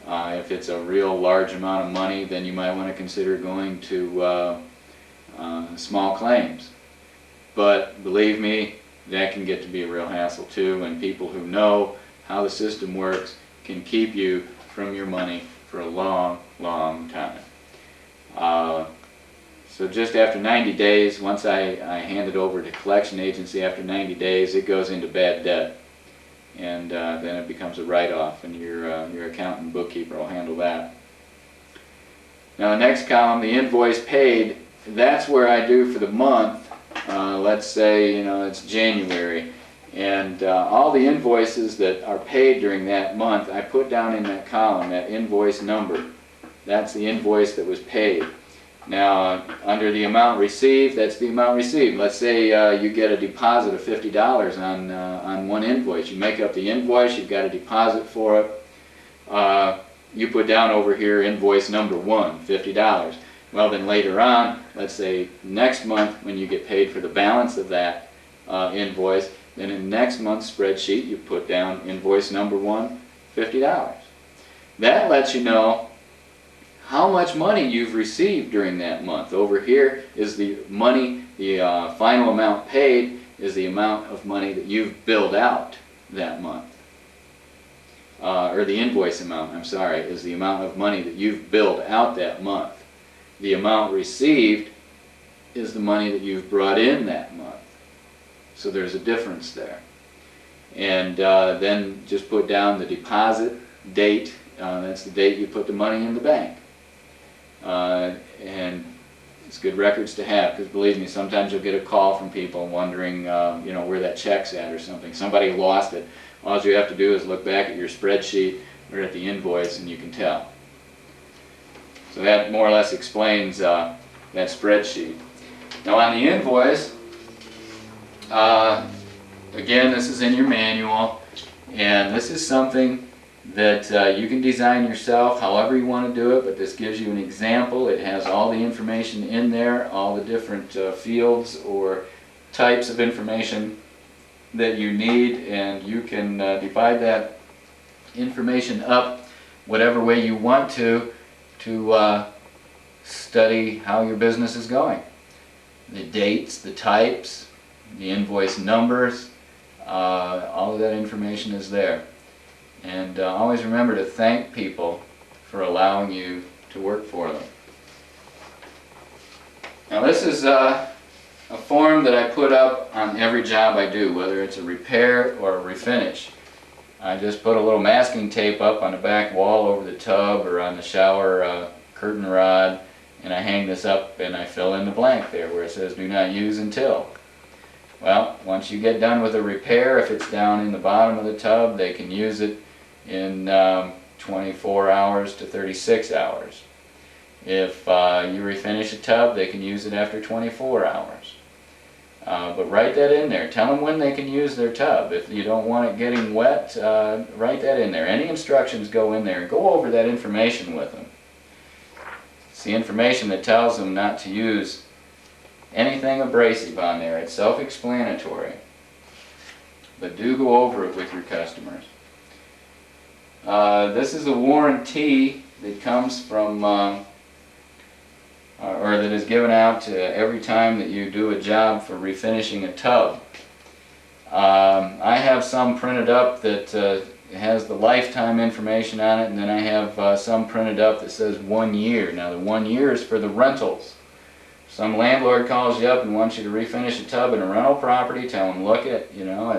If it's a real large amount of money, then you might want to consider going to small claims. But believe me, that can get to be a real hassle too, and people who know how the system works can keep you from your money for a long, long time. So just after 90 days, once I hand it over to collection agency, after 90 days it goes into bad debt, and then it becomes a write-off, and your accountant and bookkeeper will handle that. Now the next column, the invoice paid, that's where I do for the month. Let's say it's January, and all the invoices that are paid during that month I put down in that column, that invoice number. That's the invoice that was paid. Now under the amount received, that's the amount received. Let's say you get a deposit of $50 on one invoice. You make up the invoice, you've got a deposit for it. You put down over here invoice number 1, $50. Well, then later on, let's say next month when you get paid for the balance of that invoice, then in next month's spreadsheet you put down invoice number 1, $50. That lets you know how much money you've received during that month. Over here is the money, the final amount paid is the amount of money that you've billed out that month. Or the invoice amount, I'm sorry, is the amount of money that you've billed out that month. The amount received is the money that you've brought in that month. So there's a difference there. And then just put down the deposit date. That's the date you put the money in the bank. And it's good records to have, because believe me, sometimes you'll get a call from people wondering where that check's at or something. Somebody lost it. All you have to do is look back at your spreadsheet or at the invoice and you can tell. So that more or less explains that spreadsheet. Now on the invoice, again, this is in your manual, and this is something that you can design yourself however you want to do it, but this gives you an example. It has all the information in there, all the different fields or types of information that you need, and you can divide that information up whatever way you want to study how your business is going. The dates, the types, the invoice numbers, all of that information is there. And always remember to thank people for allowing you to work for them. Now this is a form that I put up on every job I do, whether it's a repair or a refinish. I just put a little masking tape up on the back wall over the tub or on the shower curtain rod, and I hang this up and I fill in the blank there where it says do not use until. Well, once you get done with a repair, if it's down in the bottom of the tub, they can use it in 24 hours to 36 hours. If you refinish a tub, they can use it after 24 hours. But write that in there. Tell them when they can use their tub. If you don't want it getting wet, write that in there. Any instructions go in there. Go over that information with them. It's the information that tells them not to use anything abrasive on there. It's self-explanatory. But do go over it with your customers. This is a warranty that comes from or that is given out every time that you do a job for refinishing a tub. I have some printed up that has the lifetime information on it, and then I have some printed up that says 1 year. Now the 1 year is for the rentals. Some landlord calls you up and wants you to refinish a tub in a rental property. Tell them, look it, you know,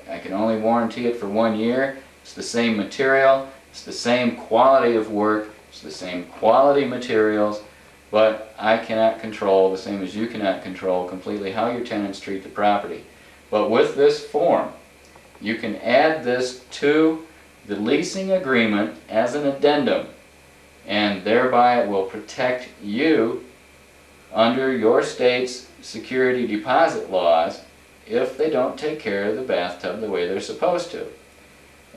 I can only warranty it for 1 year. It's the same material, it's the same quality of work, it's the same quality materials, but I cannot control, the same as you cannot control completely how your tenants treat the property. But with this form, you can add this to the leasing agreement as an addendum, and thereby it will protect you under your state's security deposit laws if they don't take care of the bathtub the way they're supposed to.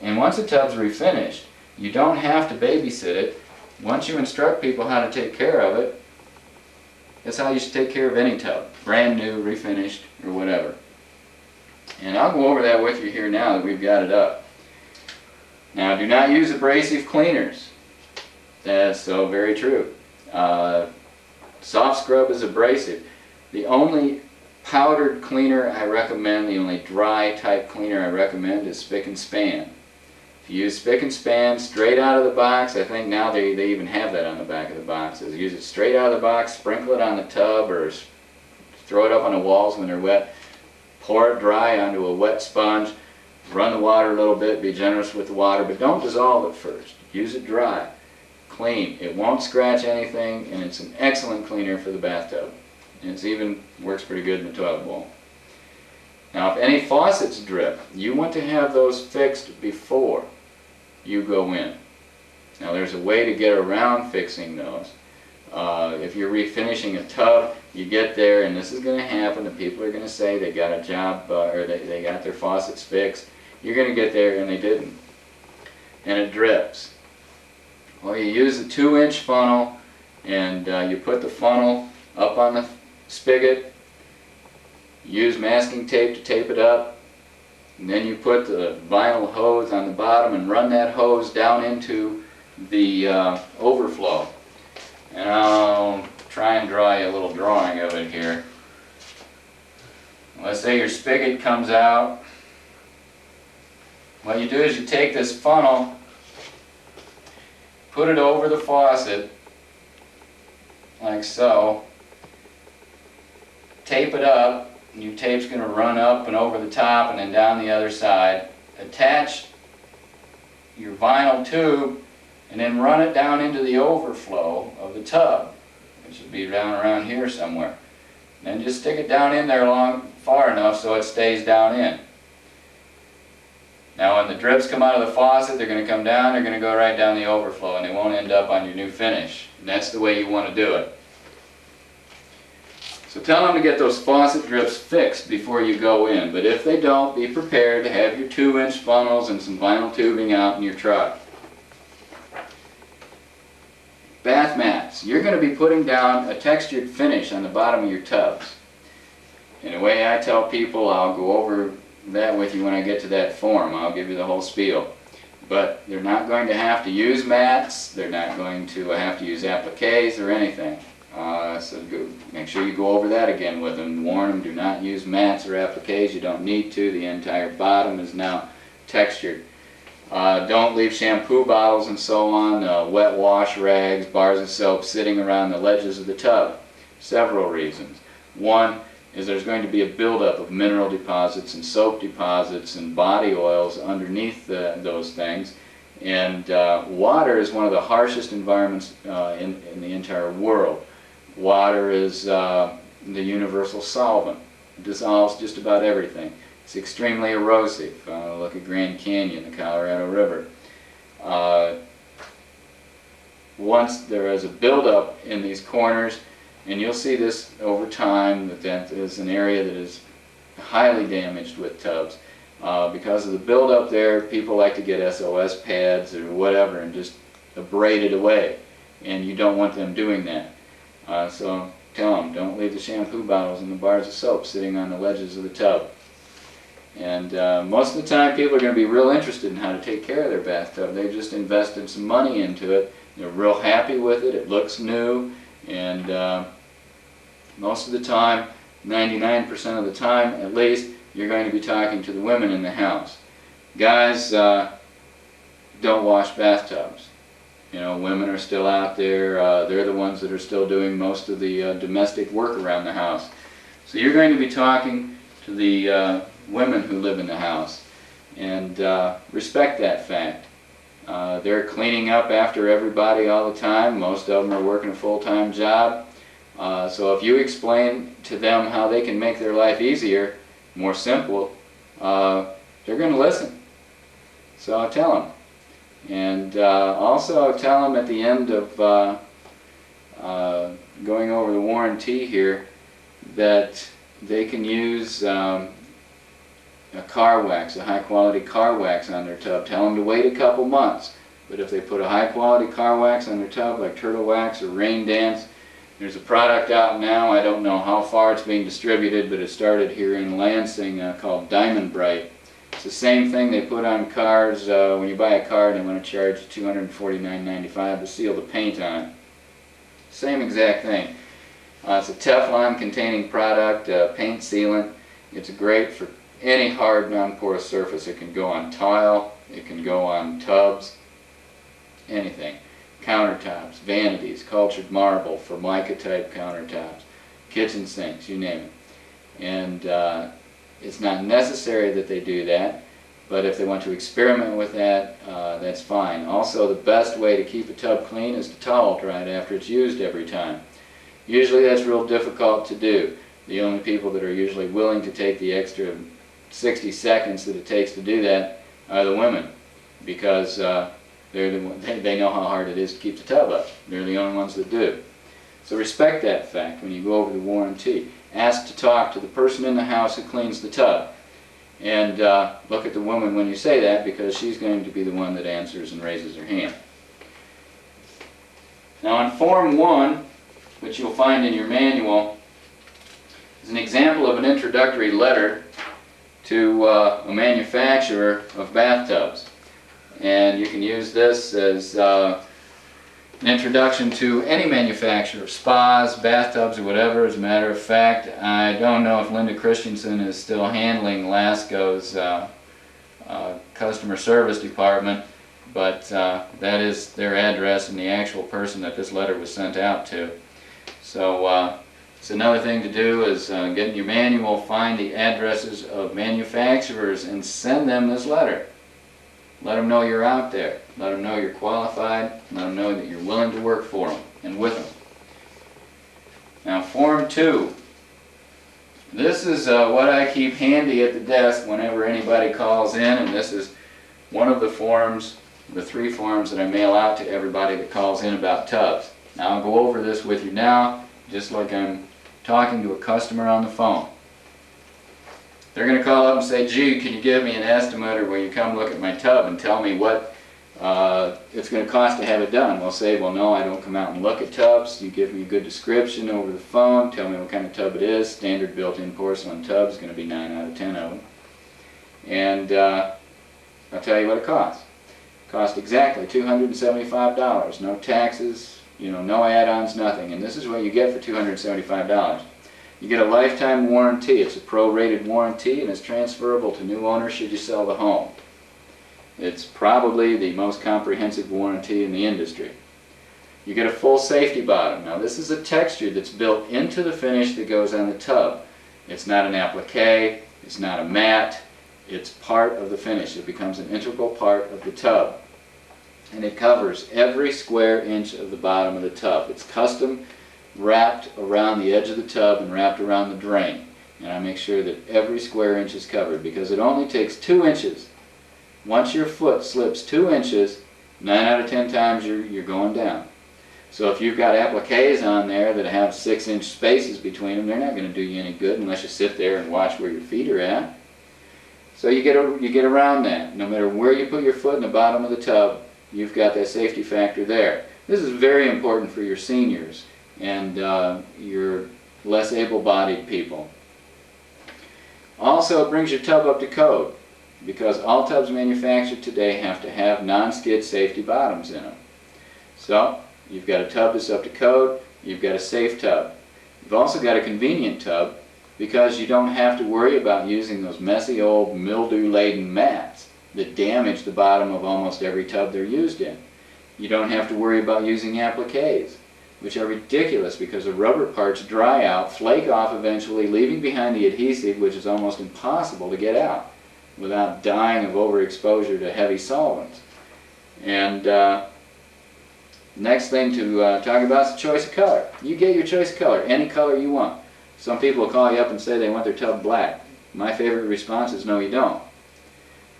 And once a tub's refinished, you don't have to babysit it. Once you instruct people how to take care of it, that's how you should take care of any tub, brand new, refinished, or whatever. And I'll go over that with you here now that we've got it up. Now, do not use abrasive cleaners. That's so very true. Soft scrub is abrasive. The only powdered cleaner I recommend, the only dry type cleaner I recommend is Spick and Span. If you use Spick and Span straight out of the box, I think now they even have that on the back of the boxes. Use it straight out of the box, sprinkle it on the tub or throw it up on the walls when they're wet. Pour it dry onto a wet sponge. Run the water a little bit, be generous with the water, but don't dissolve it first. Use it dry. Clean. It won't scratch anything, and it's an excellent cleaner for the bathtub. And it even works pretty good in the toilet bowl. Now, if any faucets drip, you want to have those fixed before you go in. Now, there's a way to get around fixing those. If you're refinishing a tub, you get there, and this is going to happen, and people are going to say they got a job, or they got their faucets fixed. You're going to get there, and they didn't. And it drips. Well, you use a 2-inch funnel, and you put the funnel up on the spigot, use masking tape to tape it up, and then you put the vinyl hose on the bottom and run that hose down into the overflow. And I'll try and draw you a little drawing of it here. Let's say your spigot comes out. What you do is you take this funnel, put it over the faucet, like so, tape it up, and your tape's going to run up and over the top and then down the other side. Attach your vinyl tube and then run it down into the overflow of the tub, which should be down around here somewhere. And then just stick it down in there far enough so it stays down in. Now when the drips come out of the faucet, they're going to come down, they're going to go right down the overflow, and they won't end up on your new finish. And that's the way you want to do it. So tell them to get those faucet drips fixed before you go in, but if they don't, be prepared to have your 2-inch funnels and some vinyl tubing out in your truck. Bath mats. You're going to be putting down a textured finish on the bottom of your tubs. And the way I tell people, I'll go over that with you when I get to that form. I'll give you the whole spiel. But they're not going to have to use mats, they're not going to have to use appliques or anything. So make sure you go over that again with them. Warn them, do not use mats or appliques. You don't need to. The entire bottom is now textured. Don't leave shampoo bottles and so on, wet wash rags, bars of soap sitting around the ledges of the tub. Several reasons. One is there's going to be a buildup of mineral deposits and soap deposits and body oils underneath those things. And water is one of the harshest environments in the entire world. Water is the universal solvent. It dissolves just about everything. It's extremely erosive. Look at Grand Canyon, the Colorado River. Once there is a buildup in these corners, and you'll see this over time, that is an area that is highly damaged with tubs. Because of the buildup there, people like to get SOS pads or whatever and just abrade it away. And you don't want them doing that. So tell them, don't leave the shampoo bottles and the bars of soap sitting on the ledges of the tub. And most of the time people are going to be real interested in how to take care of their bathtub. They've just invested some money into it. They're real happy with it. It looks new. And most of the time, 99% of the time at least, you're going to be talking to the women in the house. Guys, don't wash bathtubs. You know, women are still out there. They're the ones that are still doing most of the domestic work around the house. So you're going to be talking to the women who live in the house, and respect that fact. They're cleaning up after everybody all the time. Most of them are working a full-time job. So if you explain to them how they can make their life easier, more simple, they're going to listen. So tell them. And also tell them at the end of going over the warranty here that they can use a car wax, a high quality car wax on their tub. Tell them to wait a couple months. But if they put a high quality car wax on their tub like Turtle Wax or Rain Dance, there's a product out now, I don't know how far it's being distributed, but it started here in Lansing called Diamond Bright. It's the same thing they put on cars. When you buy a car, they want to charge $249.95 to seal the paint on it. Same exact thing. It's a Teflon containing product, paint sealant. It's great for any hard non-porous surface. It can go on tile, it can go on tubs, anything. Countertops, vanities, cultured marble, Formica type countertops, kitchen sinks, you name it. And it's not necessary that they do that, but if they want to experiment with that, that's fine. Also, the best way to keep a tub clean is to towel dry it after it's used every time. Usually that's real difficult to do. The only people that are usually willing to take the extra 60 seconds that it takes to do that are the women, because they know how hard it is to keep the tub up. They're the only ones that do. So respect that fact when you go over the warranty. Ask to talk to the person in the house who cleans the tub. And look at the woman when you say that, because she's going to be the one that answers and raises her hand. Now on Form 1, which you'll find in your manual, is an example of an introductory letter to a manufacturer of bathtubs. And you can use this as an introduction to any manufacturer of spas, bathtubs, or whatever. As a matter of fact, I don't know if Linda Christensen is still handling Lasco's customer service department, but that is their address and the actual person that this letter was sent out to. So it's another thing to do is get in your manual, find the addresses of manufacturers and send them this letter. Let them know you're out there. Let them know you're qualified. Let them know that you're willing to work for them and with them. Now Form 2. This is what I keep handy at the desk whenever anybody calls in, and this is one of the forms, the 3 forms that I mail out to everybody that calls in about tubs. Now I'll go over this with you now, just like I'm talking to a customer on the phone. They're going to call up and say, gee, can you give me an estimate, or will you come look at my tub and tell me what it's going to cost to have it done? We'll say, well, no, I don't come out and look at tubs. You give me a good description over the phone, tell me what kind of tub it is. Standard built-in porcelain tub is going to be 9 out of 10 of them. And I'll tell you what it costs. It costs exactly $275. No taxes, no add-ons, nothing. And this is what you get for $275. You get a lifetime warranty. It's a prorated warranty, and it's transferable to new owners should you sell the home. It's probably the most comprehensive warranty in the industry. You get a full safety bottom. Now this is a texture that's built into the finish that goes on the tub. It's not an applique, it's not a matte, it's part of the finish. It becomes an integral part of the tub. And it covers every square inch of the bottom of the tub. It's custom wrapped around the edge of the tub and wrapped around the drain. And I make sure that every square inch is covered, because it only takes 2 inches. Once your foot slips 2 inches, 9 out of 10 times you're going down. So if you've got appliques on there that have 6-inch spaces between them, they're not going to do you any good unless you sit there and watch where your feet are at. So you get around that. No matter where you put your foot in the bottom of the tub, you've got that safety factor there. This is very important for your seniors and your less able-bodied people. Also, it brings your tub up to code, because all tubs manufactured today have to have non-skid safety bottoms in them. So, you've got a tub that's up to code, you've got a safe tub. You've also got a convenient tub, because you don't have to worry about using those messy old mildew-laden mats. that damage the bottom of almost every tub they're used in. You don't have to worry about using appliques, which are ridiculous because the rubber parts dry out, flake off eventually, leaving behind the adhesive, which is almost impossible to get out without dying of overexposure to heavy solvents. And next thing to talk about is the choice of color. You get your choice of color, any color you want. Some people will call you up and say they want their tub black. My favorite response is no, you don't.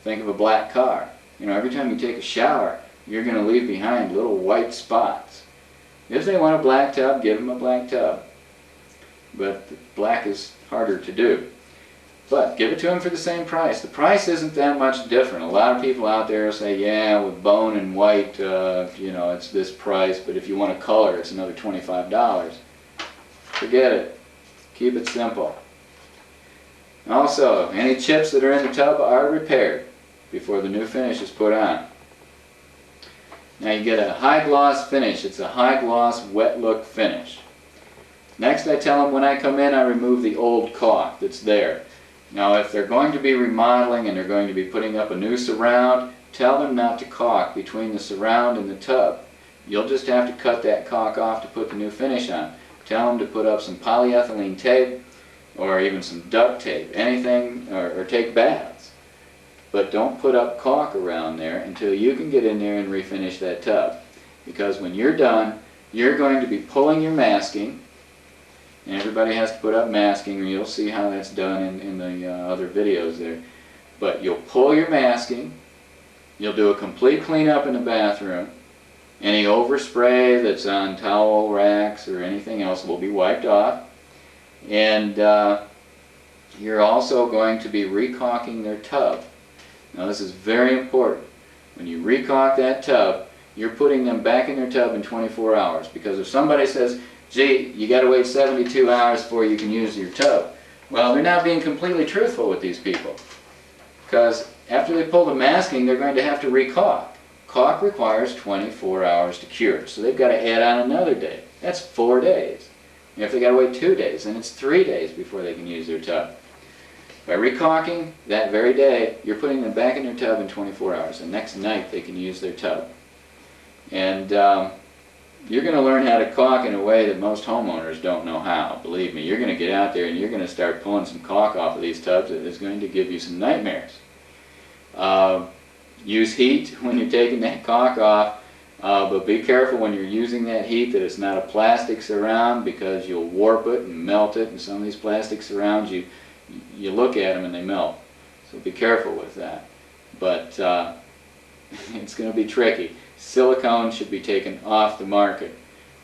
Think of a black car. You know, every time you take a shower, you're going to leave behind little white spots. If they want a black tub, give them a black tub. But black is harder to do. But give it to them for the same price. The price isn't that much different. A lot of people out there say, yeah, with bone and white, you know, it's this price, but if you want a color, it's another $25. Forget it. Keep it simple. Also, any chips that are in the tub are repaired before the new finish is put on. Now you get a high gloss finish. It's a high gloss wet look finish. Next, I tell them when I come in, I remove the old caulk that's there. Now if they're going to be remodeling and they're going to be putting up a new surround, tell them not to caulk between the surround and the tub. You'll just have to cut that caulk off to put the new finish on. Tell them to put up some polyethylene tape or even some duct tape, anything, or take baths. But don't put up caulk around there until you can get in there and refinish that tub. Because when you're done, you're going to be pulling your masking, and everybody has to put up masking, and you'll see how that's done in the other videos there. But you'll pull your masking, you'll do a complete cleanup in the bathroom, any overspray that's on towel racks or anything else will be wiped off, and you're also going to be recaulking their tub. Now this is very important. When you recaulk that tub, you're putting them back in their tub in 24 hours. Because if somebody says, gee, you got to wait 72 hours before you can use your tub. Well, they're not being completely truthful with these people. Because after they pull the masking, they're going to have to recaulk. Caulk requires 24 hours to cure. So they've got to add on another day. That's 4 days. And if they got to wait 2 days, then it's 3 days before they can use their tub. By recaulking that very day, you're putting them back in their tub in 24 hours. The next night they can use their tub. And you're going to learn how to caulk in a way that most homeowners don't know how. Believe me, you're going to get out there and you're going to start pulling some caulk off of these tubs. It's going to give you some nightmares. Use heat when you're taking that caulk off, but be careful when you're using that heat that it's not a plastic surround, because you'll warp it and melt it. And some of these plastic surrounds, you look at them and they melt. So be careful with that. But it's going to be tricky. Silicone should be taken off the market.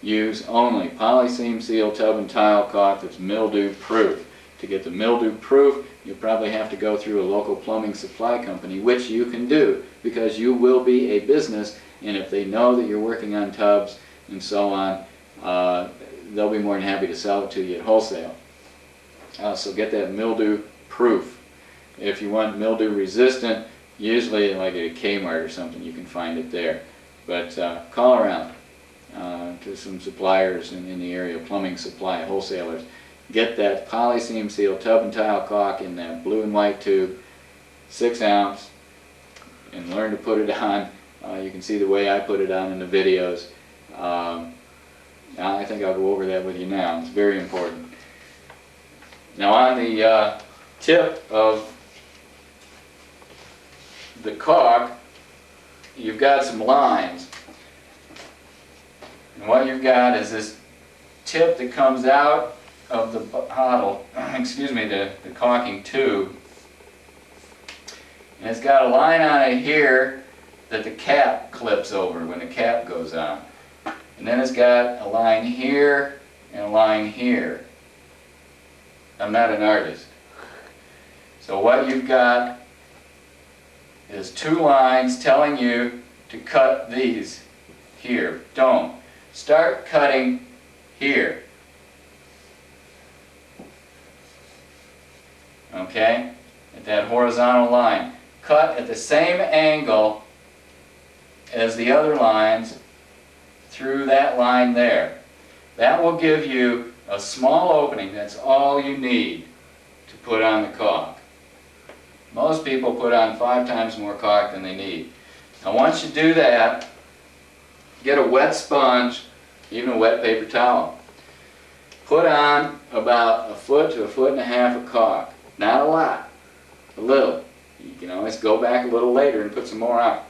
Use only polyseam seal tub and tile caulk that's mildew proof. To get the mildew proof, you'll probably have to go through a local plumbing supply company, which you can do because you will be a business, and if they know that you're working on tubs and so on, they'll be more than happy to sell it to you at wholesale. So get that mildew proof. If you want mildew resistant, usually like at a Kmart or something, you can find it there. But call around to some suppliers in the area, plumbing supply wholesalers. Get that polyseam seal tub and tile caulk in that blue and white tube, 6 ounce, and learn to put it on. You can see the way I put it on in the videos. I think I'll go over that with you now. It's very important. Now on the tip of the caulk, you've got some lines. And what you've got is this tip that comes out of the bottle, the caulking tube. And it's got a line on it here that the cap clips over when the cap goes on. And then it's got a line here and a line here. I'm not an artist. So what you've got is 2 lines telling you to cut these here. Don't. Start cutting here. Okay? At that horizontal line. Cut at the same angle as the other lines through that line there. That will give you a small opening. That's all you need to put on the caulk. Most people put on 5 times more caulk than they need. Now once you do that, get a wet sponge, even a wet paper towel. Put on about 1 foot to 1.5 foot of caulk. Not a lot, a little. You can always go back a little later and put some more on.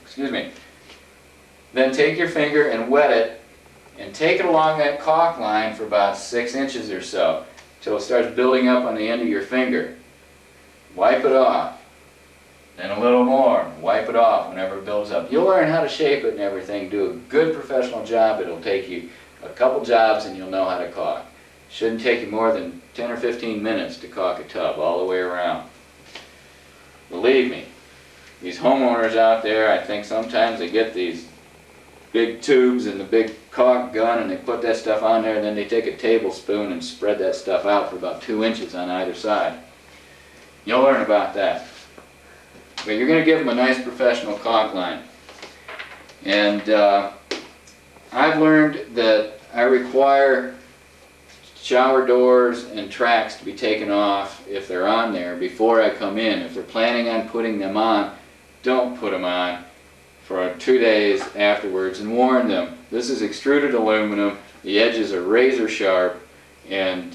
Excuse me. Then take your finger and wet it, and take it along that caulk line for about 6 inches or so, till it starts building up on the end of your finger. Wipe it off. Then a little more. Wipe it off whenever it builds up. You'll learn how to shape it and everything. Do a good professional job. It'll take you a couple jobs and you'll know how to caulk. Shouldn't take you more than 10 or 15 minutes to caulk a tub all the way around. Believe me, these homeowners out there, I think sometimes they get these big tubes and the big caulk gun and they put that stuff on there, and then they take a tablespoon and spread that stuff out for about 2 inches on either side. You'll learn about that. But you're going to give them a nice professional caulk line. And I've learned that I require shower doors and tracks to be taken off if they're on there before I come in. If they're planning on putting them on, don't put them on for 2 days afterwards, and warn them. This is extruded aluminum, the edges are razor sharp, and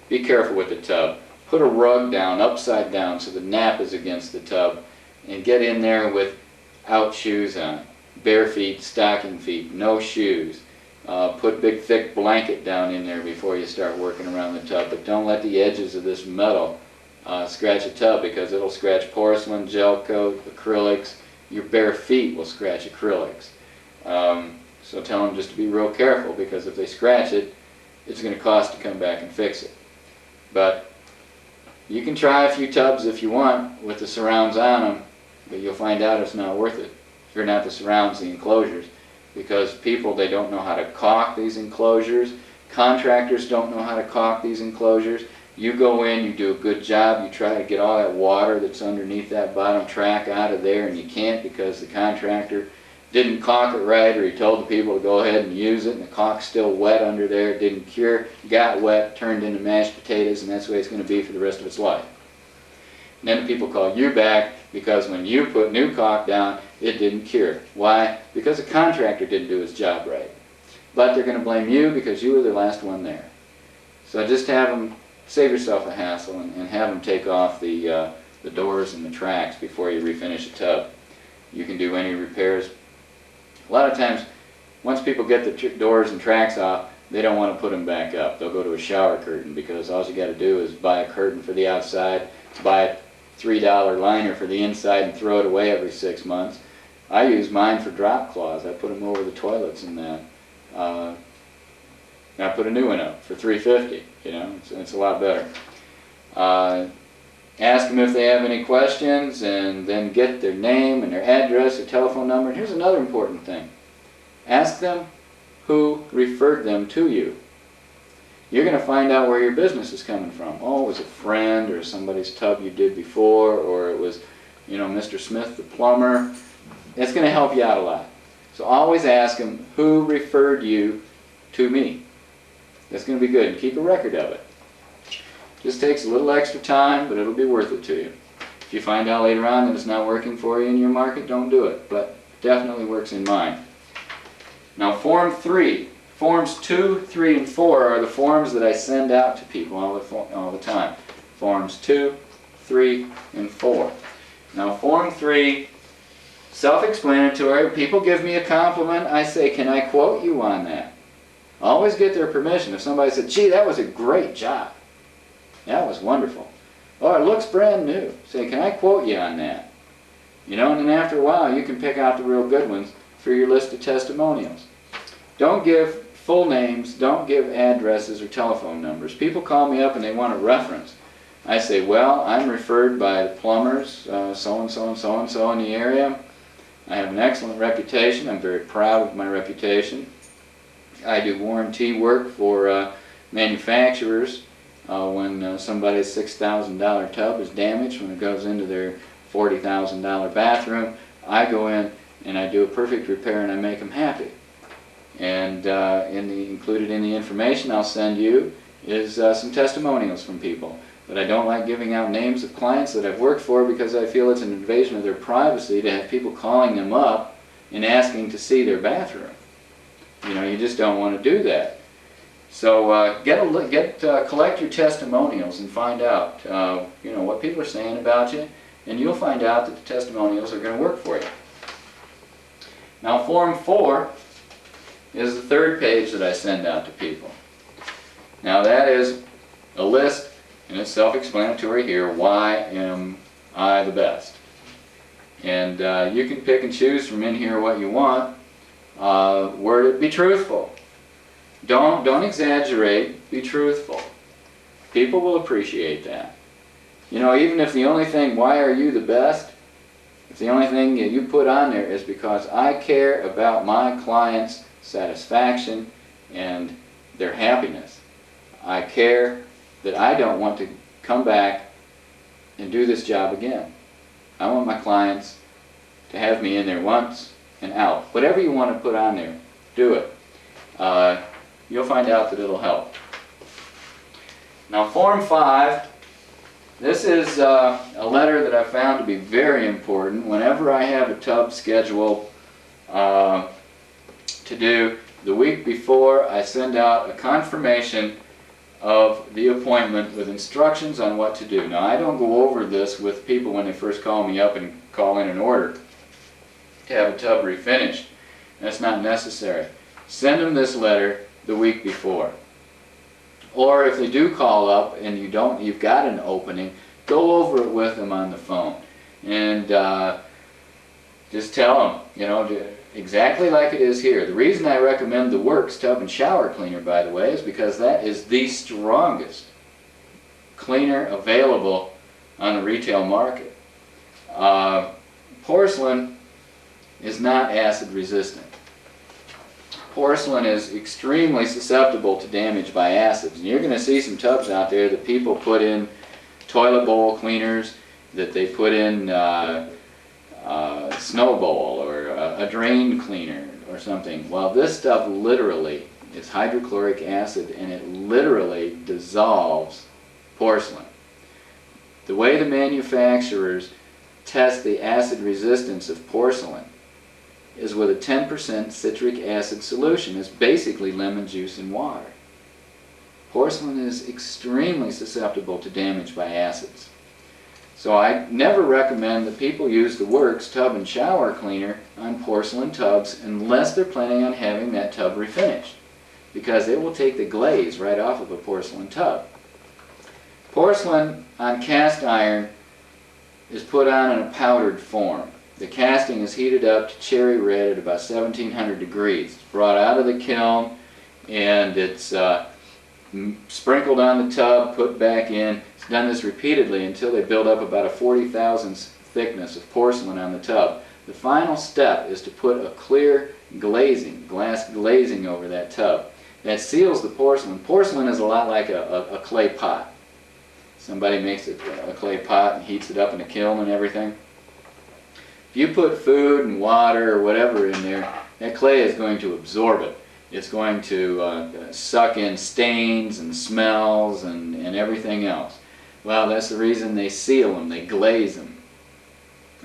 be careful with the tub. Put a rug down, upside down, so the nap is against the tub, and get in there without shoes on. Bare feet, stocking feet, no shoes. Put big thick blanket down in there before you start working around the tub, but don't let the edges of this metal scratch a tub, because it'll scratch porcelain, gel coat, acrylics. Your bare feet will scratch acrylics. So tell them just to be real careful, because if they scratch it, it's going to cost to come back and fix it. But you can try a few tubs if you want with the surrounds on them, but you'll find out it's not worth it. Or not the surrounds, the enclosures. Because people, they don't know how to caulk these enclosures. Contractors don't know how to caulk these enclosures. You go in, you do a good job, you try to get all that water that's underneath that bottom track out of there, and you can't because the contractor didn't caulk it right, or he told the people to go ahead and use it, and the caulk's still wet under there, it didn't cure, got wet, turned into mashed potatoes, and that's the way it's going to be for the rest of its life. And then the people call you back because when you put new caulk down, it didn't cure. Why? Because the contractor didn't do his job right. But they're going to blame you because you were the last one there. So just have them, save yourself a hassle, and have them take off the doors and the tracks before you refinish a tub. You can do any repairs. A lot of times, once people get the doors and tracks off, they don't want to put them back up. They'll go to a shower curtain, because all you got to do is buy a curtain for the outside, buy a $3 liner for the inside, and throw it away every 6 months. I use mine for drop cloths. I put them over the toilets and that. I put a new one up for $3.50. You know, it's a lot better. Ask them if they have any questions, and then get their name and their address, their telephone number. And here's another important thing. Ask them who referred them to you. You're going to find out where your business is coming from. Oh, it was a friend, or somebody's tub you did before, or it was, you know, Mr. Smith the plumber. It's going to help you out a lot. So always ask them who referred you to me. That's going to be good, and keep a record of it. Just takes a little extra time, but it'll be worth it to you. If you find out later on that it's not working for you in your market, don't do it, but it definitely works in mine. Now Form 3. Forms 2, 3, and 4 are the forms that I send out to people all the time. Forms 2, 3, and 4. Now Form 3, self-explanatory. People give me a compliment, I say, can I quote you on that? Always get their permission. If somebody said, gee, that was a great job. That was wonderful. Oh, it looks brand new. Say, can I quote you on that? You know, and then after a while you can pick out the real good ones for your list of testimonials. Don't give full names, don't give addresses or telephone numbers. People call me up and they want a reference. I say, well, I'm referred by the plumbers, so-and-so and so-and-so in the area. I have an excellent reputation. I'm very proud of my reputation. I do warranty work for manufacturers when somebody's $6,000 tub is damaged, when it goes into their $40,000 bathroom. I go in and I do a perfect repair and I make them happy. And included in the information I'll send you is some testimonials from people. but I don't like giving out names of clients that I've worked for because I feel it's an invasion of their privacy to have people calling them up and asking to see their bathroom. You know, you just don't want to do that. So collect your testimonials and find out, you know, what people are saying about you, and you'll find out that the testimonials are going to work for you. Now, Form 4 is the third page that I send out to people. Now, that is a list, and it's self-explanatory here, why am I the best? And you can pick and choose from in here what you want. Word it, be truthful. Don't exaggerate, be truthful. People will appreciate that. You know, even if the only thing, why are you the best? If the only thing that you put on there is because I care about my clients' satisfaction and their happiness. I care that I don't want to come back and do this job again. I want my clients to have me in there once and out. Whatever you want to put on there, do it. You'll find out that it'll help. Now, Form 5, this is a letter that I found to be very important. Whenever I have a tub scheduled to do, the week before I send out a confirmation of the appointment with instructions on what to do. Now, I don't go over this with people when they first call me up and call in an order to have a tub refinished. That's not necessary. Send them this letter the week before. Or if they do call up and you've got an opening, go over it with them on the phone. And just tell them, you know, exactly like it is here. The reason I recommend the Works tub and shower cleaner, by the way, is because that is the strongest cleaner available on the retail market. Porcelain is not acid resistant. Porcelain is extremely susceptible to damage by acids. And you're going to see some tubs out there that people put in toilet bowl cleaners, that they put in snow bowl or a drain cleaner or something. Well, this stuff literally is hydrochloric acid, and it literally dissolves porcelain. The way the manufacturers test the acid resistance of porcelain is with a 10% citric acid solution. It's basically lemon juice and water. Porcelain is extremely susceptible to damage by acids. So I never recommend that people use the Works tub and shower cleaner on porcelain tubs unless they're planning on having that tub refinished, because it will take the glaze right off of a porcelain tub. Porcelain on cast iron is put on in a powdered form. The casting is heated up to cherry red at about 1700 degrees. It's brought out of the kiln and it's sprinkled on the tub, put back in. It's done this repeatedly until they build up about a 40,000th thickness of porcelain on the tub. The final step is to put a clear glazing, glass glazing over that tub. That seals the porcelain. Porcelain is a lot like a clay pot. Somebody makes a clay pot and heats it up in a kiln and everything. If you put food and water or whatever in there, that clay is going to absorb it. It's going to suck in stains and smells and everything else. Well, that's the reason they seal them, they glaze them.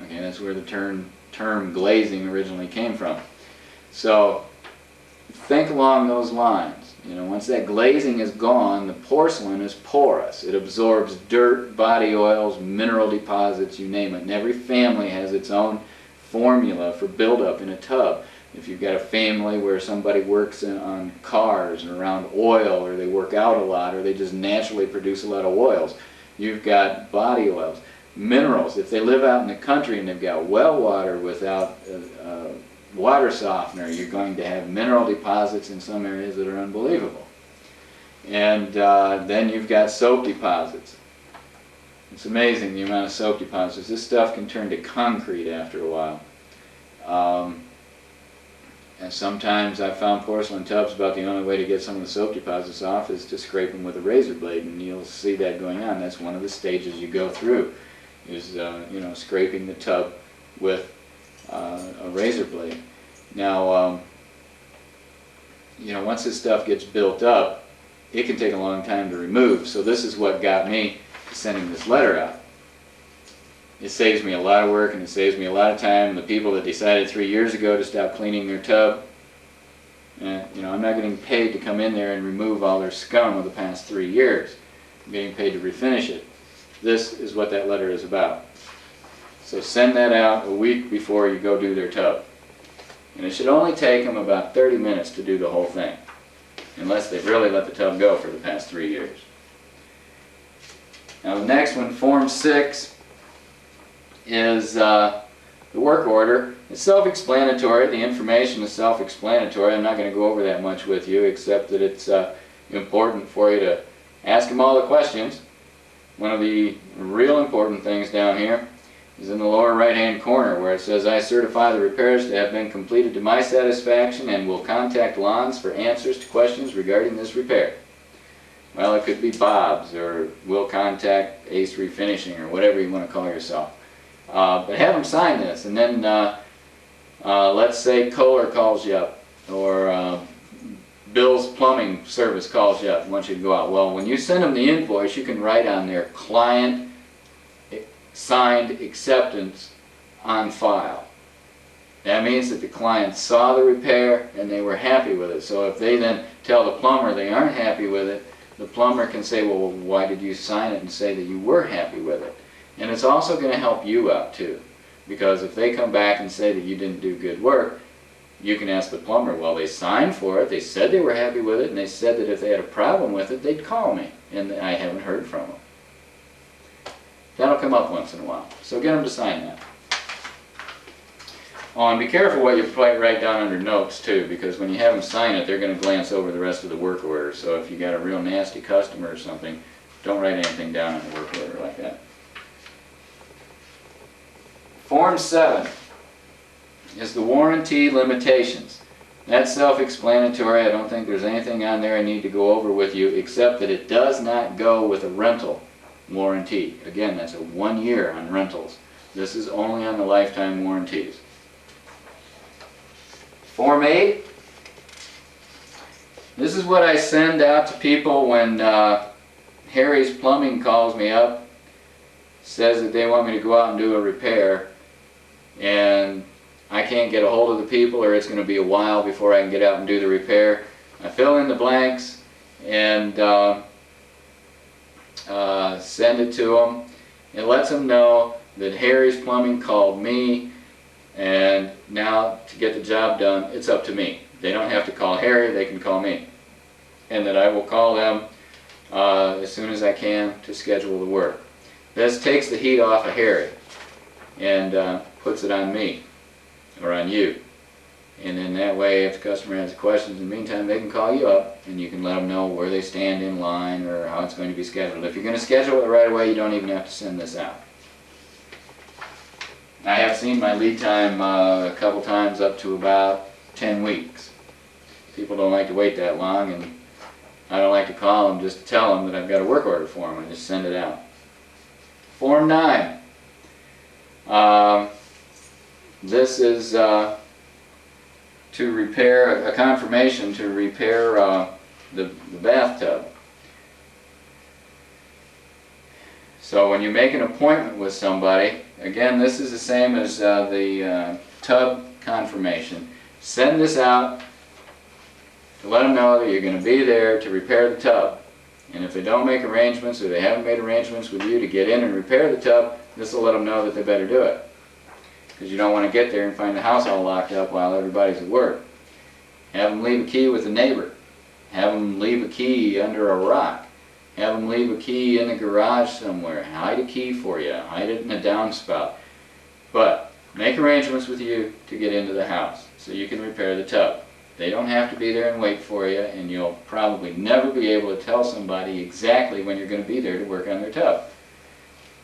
Okay, that's where the term glazing originally came from. So think along those lines. You know, once that glazing is gone, the porcelain is porous. It absorbs dirt, body oils, mineral deposits, you name it. And every family has its own formula for buildup in a tub. If you've got a family where somebody works on cars and around oil, or they work out a lot, or they just naturally produce a lot of oils, you've got body oils. Minerals, if they live out in the country and they've got well water without water softener, you're going to have mineral deposits in some areas that are unbelievable. And then you've got soap deposits. It's amazing the amount of soap deposits. This stuff can turn to concrete after a while. And sometimes I've found porcelain tubs about the only way to get some of the soap deposits off is to scrape them with a razor blade, and you'll see that going on. That's one of the stages you go through, is you know, scraping the tub with a razor blade. Now, you know, once this stuff gets built up, it can take a long time to remove. So this is what got me sending this letter out. It saves me a lot of work and it saves me a lot of time. The people that decided 3 years ago to stop cleaning their tub, you know, I'm not getting paid to come in there and remove all their scum of the past 3 years. I'm getting paid to refinish it. This is what that letter is about. So send that out a week before you go do their tub. And it should only take them about 30 minutes to do the whole thing, unless they've really let the tub go for the past 3 years. Now the next one, Form 6, is the work order. It's self-explanatory. The information is self-explanatory. I'm not going to go over that much with you, except that it's important for you to ask them all the questions. One of the real important things down here is in the lower right-hand corner where it says, I certify the repairs to have been completed to my satisfaction and will contact Lons for answers to questions regarding this repair. Well, it could be Bob's, or we'll contact Ace Refinishing, or whatever you want to call yourself. But have them sign this, and then let's say Kohler calls you up, or Bill's Plumbing Service calls you up and wants you to go out. Well, when you send them the invoice, you can write on there, client signed acceptance on file. That means that the client saw the repair and they were happy with it. So if they then tell the plumber they aren't happy with it, the plumber can say, well, why did you sign it, and say that you were happy with it. And it's also going to help you out too, because if they come back and say that you didn't do good work, you can ask the plumber, well, they signed for it, they said they were happy with it, and they said that if they had a problem with it, they'd call me, and I haven't heard from them. That'll come up once in a while, so get them to sign that. Oh, and be careful what you write down under notes too, because when you have them sign it, they're going to glance over the rest of the work order. So if you got a real nasty customer or something, don't write anything down in the work order like that. Form 7 is the warranty limitations. That's self-explanatory. I don't think there's anything on there I need to go over with you, except that it does not go with a rental warranty. Again, that's a 1 year on rentals. This is only on the lifetime warranties. Form 8. This is what I send out to people when Harry's Plumbing calls me up, says that they want me to go out and do a repair, and I can't get a hold of the people, or it's going to be a while before I can get out and do the repair. I fill in the blanks and send it to them. It lets them know that Harry's Plumbing called me, and now to get the job done, it's up to me. They don't have to call Harry, they can call me. And that I will call them as soon as I can to schedule the work. This takes the heat off of Harry and puts it on me, or on you. And then that way, if the customer has questions in the meantime, they can call you up and you can let them know where they stand in line or how it's going to be scheduled. If you're going to schedule it right away, you don't even have to send this out. I have seen my lead time a couple times up to about 10 weeks. People don't like to wait that long, and I don't like to call them just to tell them that I've got a work order for them. I just send it out. Form 9. This is to repair, a confirmation to repair the bathtub. So when you make an appointment with somebody, again, this is the same as the tub confirmation. Send this out to let them know that you're going to be there to repair the tub. And if they don't make arrangements, or they haven't made arrangements with you to get in and repair the tub, this will let them know that they better do it. Because you don't want to get there and find the house all locked up while everybody's at work. Have them leave a key with a neighbor. Have them leave a key under a rock. Have them leave a key in the garage somewhere. Hide a key for you. Hide it in a downspout. But make arrangements with you to get into the house so you can repair the tub. They don't have to be there and wait for you, and you'll probably never be able to tell somebody exactly when you're going to be there to work on their tub.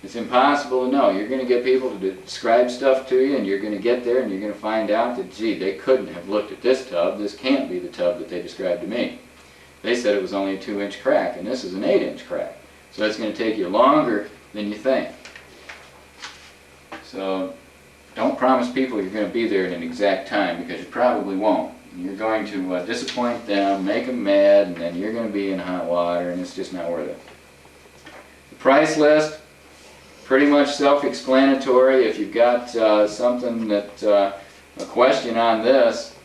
It's impossible to know. You're going to get people to describe stuff to you, and you're going to get there and you're going to find out that, gee, they couldn't have looked at this tub. This can't be the tub that they described to me. They said it was only a 2-inch crack, and this is an 8-inch crack. So it's going to take you longer than you think. So don't promise people you're going to be there at an exact time, because you probably won't. You're going to disappoint them, make them mad, and then you're going to be in hot water, and it's just not worth it. The price list, pretty much self-explanatory. If you've got something that, a question on this,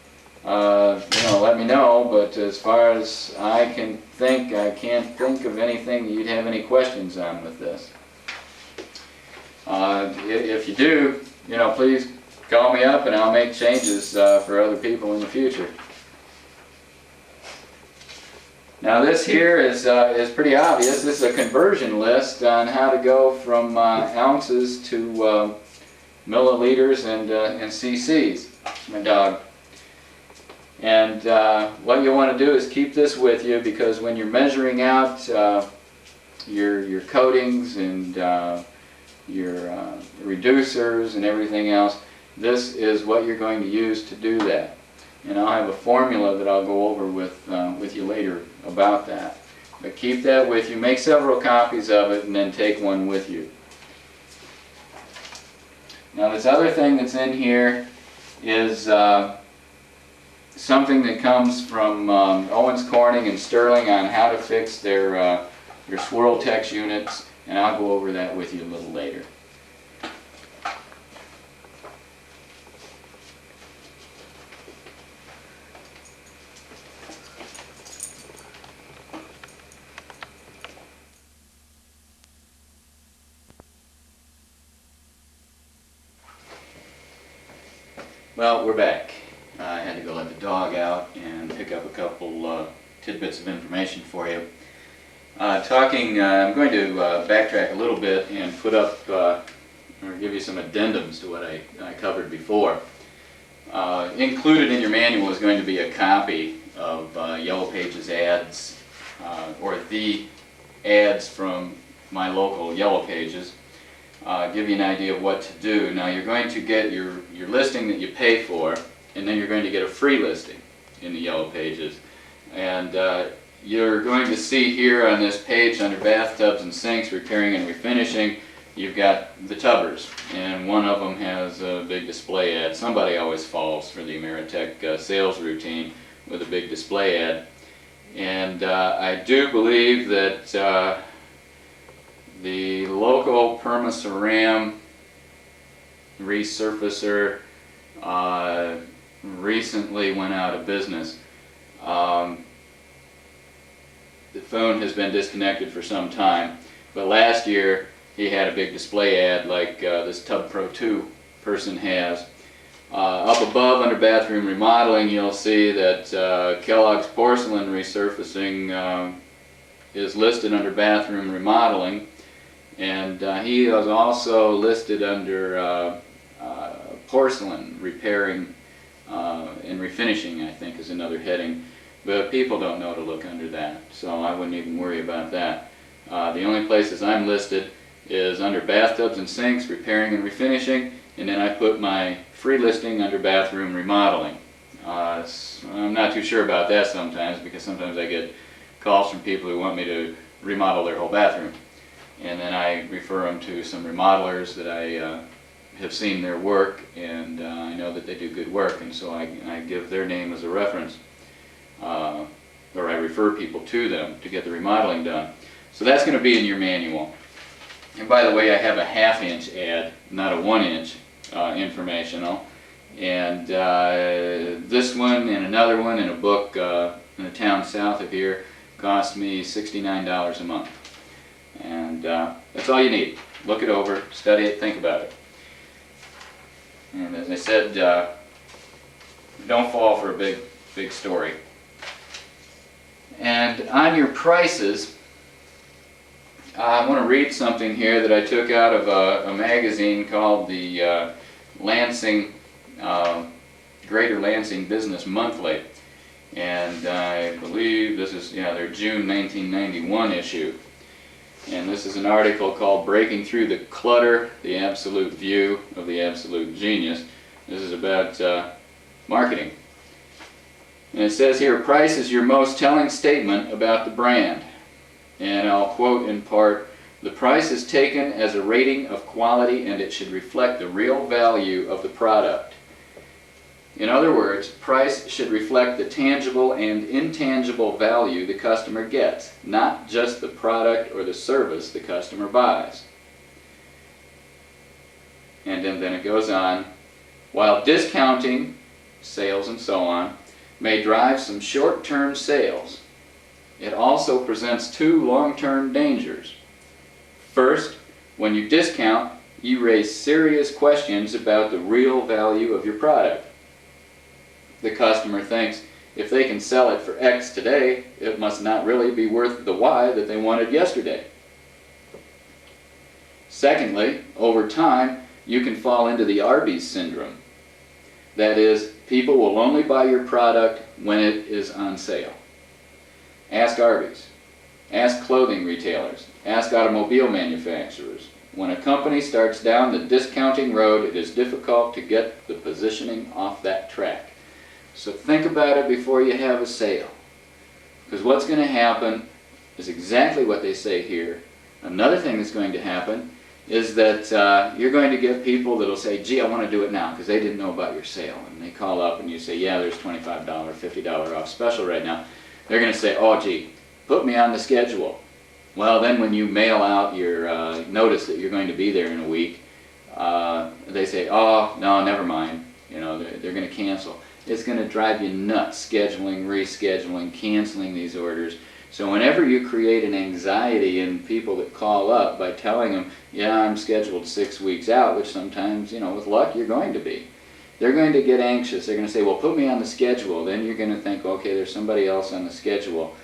let me know, but as far as I can't think of anything that you'd have any questions on with this. If you do, please call me up and I'll make changes for other people in the future. Now this here is pretty obvious. This is a conversion list on how to go from ounces to milliliters and cc's. My dog. And what you want to do is keep this with you, because when you're measuring out your coatings and your reducers and everything else, this is what you're going to use to do that. And I'll have a formula that I'll go over with you later about that. But keep that with you. Make several copies of it and then take one with you. Now this other thing that's in here is something that comes from Owens Corning and Sterling on how to fix their swirl text units, and I'll go over that with you a little later. Well, we're back. I had to go let the dog out and pick up a couple tidbits of information for you. I'm going to backtrack a little bit and put up, or give you some addendums to what I covered before. Included in your manual is going to be a copy of Yellow Pages ads, or the ads from my local Yellow Pages. Give you an idea of what to do. Now you're going to get your listing that you pay for, and then you're going to get a free listing in the Yellow Pages. And you're going to see here on this page under Bathtubs and Sinks, Repairing and Refinishing, you've got the tubbers, and one of them has a big display ad. Somebody always falls for the Ameritech sales routine with a big display ad. And I do believe that the local Permaceram resurfacer recently went out of business. The phone has been disconnected for some time, but last year he had a big display ad like this Tub Pro 2 person has. Up above under Bathroom Remodeling, you'll see that Kellogg's Porcelain Resurfacing is listed under Bathroom Remodeling, and he is also listed under Porcelain Repairing and Refinishing, I think, is another heading. But people don't know to look under that, so I wouldn't even worry about that. The only places I'm listed is under Bathtubs and Sinks, Repairing and Refinishing, and then I put my free listing under Bathroom Remodeling. I'm not too sure about that sometimes, because sometimes I get calls from people who want me to remodel their whole bathroom. And then I refer them to some remodelers that I have seen their work, and I know that they do good work, and so I give their name as a reference. Or I refer people to them to get the remodeling done. So that's going to be in your manual. And by the way, I have a 1/2 inch ad, not a 1 inch informational. And this one and another one in a book in a town south of here cost me $69 a month. And that's all you need. Look it over, study it, think about it. And as I said, don't fall for a big story. And on your prices, I want to read something here that I took out of a magazine called the Greater Lansing Business Monthly. And I believe this is their June 1991 issue. And this is an article called Breaking Through the Clutter, the Absolute View of the Absolute Genius. This is about marketing. And it says here, price is your most telling statement about the brand. And I'll quote in part, the price is taken as a rating of quality and it should reflect the real value of the product. In other words, price should reflect the tangible and intangible value the customer gets, not just the product or the service the customer buys. And then it goes on, while discounting, sales and so on, may drive some short-term sales, it also presents two long-term dangers. First, when you discount, you raise serious questions about the real value of your product. The customer thinks if they can sell it for X today, it must not really be worth the Y that they wanted yesterday. Secondly, over time, you can fall into the Arby's syndrome. That is, people will only buy your product when it is on sale. Ask Arby's. Ask clothing retailers. Ask automobile manufacturers. When a company starts down the discounting road, it is difficult to get the positioning off that track. So think about it before you have a sale. Because what's going to happen is exactly what they say here. Another thing that's going to happen is that you're going to get people that will say, gee, I want to do it now, because they didn't know about your sale. And they call up and you say, yeah, there's $25, $50 off special right now. They're going to say, oh, gee, put me on the schedule. Well, then when you mail out your notice that you're going to be there in a week, they say, oh, no, never mind. You know, they're going to cancel. It's going to drive you nuts, scheduling, rescheduling, canceling these orders. So whenever you create an anxiety in people that call up by telling them, yeah, I'm scheduled 6 weeks out, which sometimes, you know, with luck, you're going to be. They're going to get anxious. They're going to say, well, put me on the schedule. Then you're going to think, okay, there's somebody else on the schedule.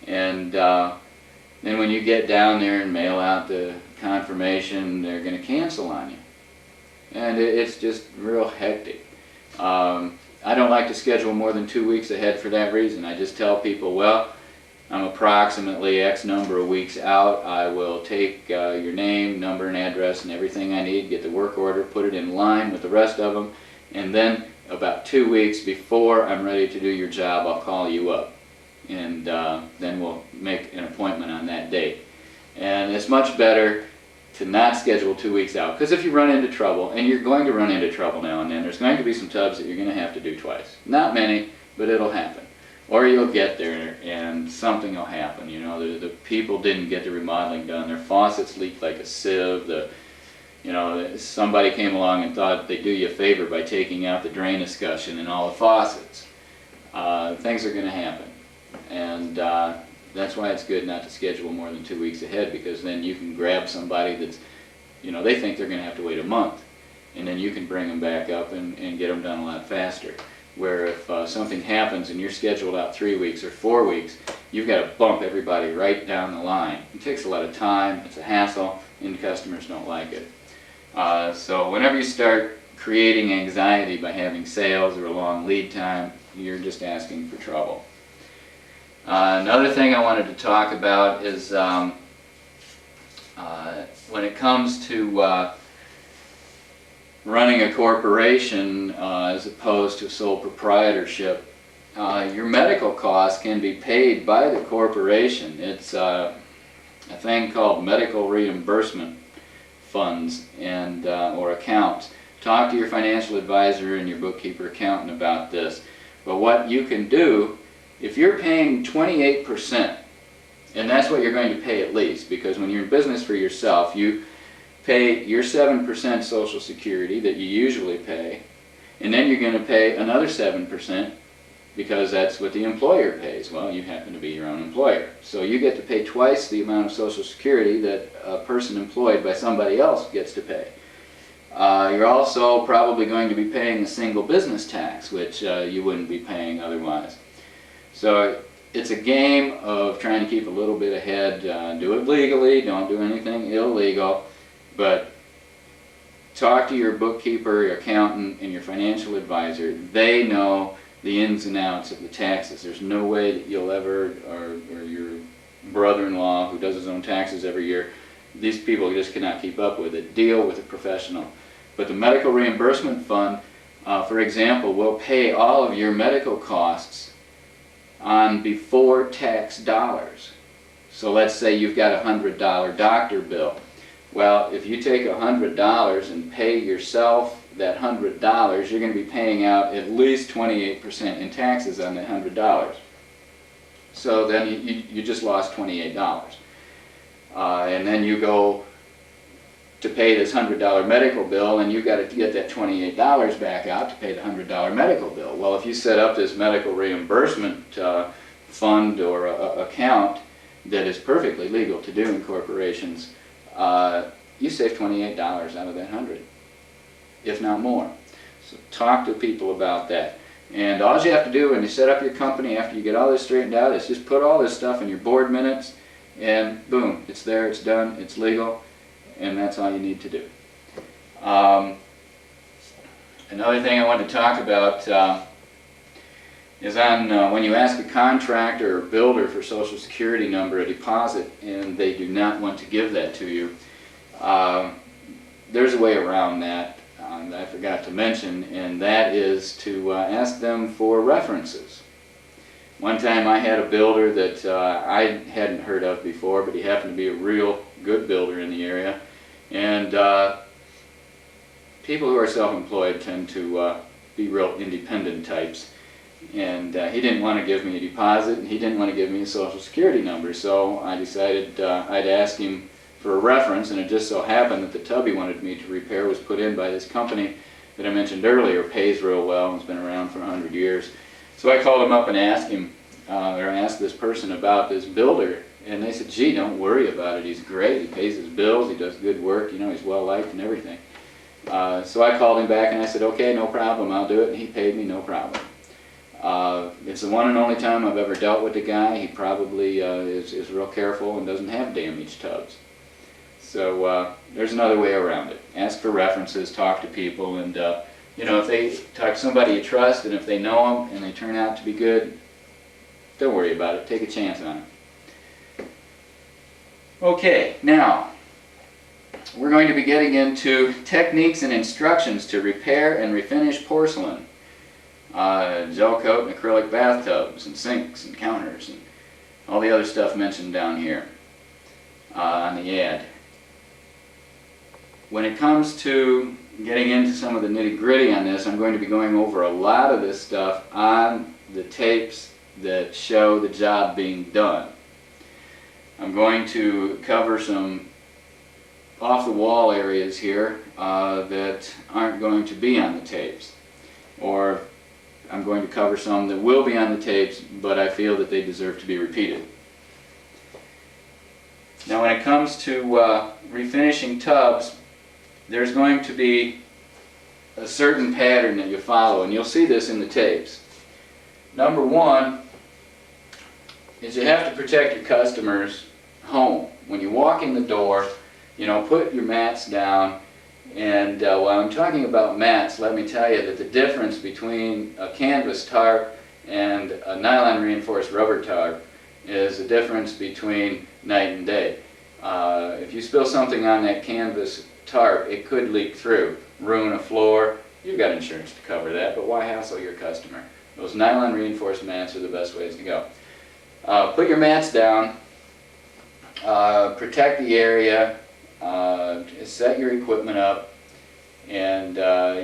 And then when you get down there and mail out the confirmation, they're going to cancel on you. And it's just real hectic. I don't like to schedule more than 2 weeks ahead for that reason. I just tell people, well, I'm approximately X number of weeks out. I will take your name, number, and address and everything I need, get the work order, put it in line with the rest of them, and then about 2 weeks before I'm ready to do your job, I'll call you up. And then we'll make an appointment on that date. And it's much better to not schedule 2 weeks out, because if you run into trouble, and you're going to run into trouble now and then, there's going to be some tubs that you're going to have to do twice. Not many, but it'll happen. Or you'll get there and something will happen. You know, the people didn't get the remodeling done. Their faucets leaked like a sieve. Somebody came along and thought they'd do you a favor by taking out the drain escutcheon and all the faucets. Things are going to happen. And that's why it's good not to schedule more than 2 weeks ahead, because then you can grab somebody that's, you know, they think they're going to have to wait a month. And then you can bring them back up and get them done a lot faster. Where if something happens and you're scheduled out 3 weeks or 4 weeks, you've got to bump everybody right down the line. It takes a lot of time, it's a hassle, and customers don't like it. So whenever you start creating anxiety by having sales or a long lead time, you're just asking for trouble. Another thing I wanted to talk about is when it comes to running a corporation as opposed to sole proprietorship, your medical costs can be paid by the corporation. It's a thing called medical reimbursement funds and or accounts. Talk to your financial advisor and your bookkeeper accountant about this. But what you can do, if you're paying 28%, and that's what you're going to pay at least, because when you're in business for yourself, you pay your 7% Social Security that you usually pay, and then you're going to pay another 7% because that's what the employer pays. Well, you happen to be your own employer. So you get to pay twice the amount of Social Security that a person employed by somebody else gets to pay. You're also probably going to be paying a single business tax, which you wouldn't be paying otherwise. So it's a game of trying to keep a little bit ahead. Do it legally, don't do anything illegal, but talk to your bookkeeper, your accountant, and your financial advisor. They know the ins and outs of the taxes. There's no way that you'll ever, or your brother-in-law who does his own taxes every year, these people just cannot keep up with it. Deal with a professional. But the medical reimbursement fund, for example, will pay all of your medical costs on before tax dollars. So let's say you've got a $100 doctor bill. Well, if you take $100 and pay yourself that $100, you're going to be paying out at least 28% in taxes on that $100. So then you just lost $28. And then you go to pay this $100 medical bill, and you got to get that $28 back out to pay the $100 medical bill. Well, if you set up this medical reimbursement fund or account that is perfectly legal to do in corporations, you save $28 out of that $100, if not more. So talk to people about that. And all you have to do when you set up your company after you get all this straightened out is just put all this stuff in your board minutes, and boom, it's there, it's done, it's legal, and that's all you need to do. Another thing I wanted to talk about is on when you ask a contractor or builder for Social Security number, a deposit, and they do not want to give that to you, there's a way around that that I forgot to mention, and that is to ask them for references. One time I had a builder that I hadn't heard of before, but he happened to be a real good builder in the area, and people who are self-employed tend to be real independent types, and he didn't want to give me a deposit, and he didn't want to give me a Social Security number, so I decided I'd ask him for a reference, and it just so happened that the tub he wanted me to repair was put in by this company that I mentioned earlier, pays real well, and has been around for 100 years. So I called him up and asked him, or asked this person about this builder, and they said, gee, don't worry about it, he's great, he pays his bills, he does good work, you know, he's well liked and everything. So I called him back and I said, okay, no problem, I'll do it, and he paid me no problem. It's the one and only time I've ever dealt with the guy. He probably is real careful and doesn't have damaged tubs. So there's another way around it. Ask for references, talk to people, and you know, if they talk to somebody you trust, and if they know them and they turn out to be good, don't worry about it. Take a chance on it. Okay, now we're going to be getting into techniques and instructions to repair and refinish porcelain, gel coat and acrylic bathtubs and sinks and counters and all the other stuff mentioned down here on the ad. When it comes to getting into some of the nitty-gritty on this, I'm going to be going over a lot of this stuff on the tapes that show the job being done. I'm going to cover some off-the-wall areas here that aren't going to be on the tapes, or I'm going to cover some that will be on the tapes, but I feel that they deserve to be repeated. Now when it comes to refinishing tubs, there's going to be a certain pattern that you follow, and you'll see this in the tapes. Number one is you have to protect your customer's home. When you walk in the door, you know, put your mats down, and while I'm talking about mats, let me tell you that the difference between a canvas tarp and a nylon reinforced rubber tarp is the difference between night and day. If you spill something on that canvas tarp, it could leak through, ruin a floor. You've got insurance to cover that, but why hassle your customer? Those nylon reinforced mats are the best ways to go. Put your mats down, protect the area, set your equipment up, and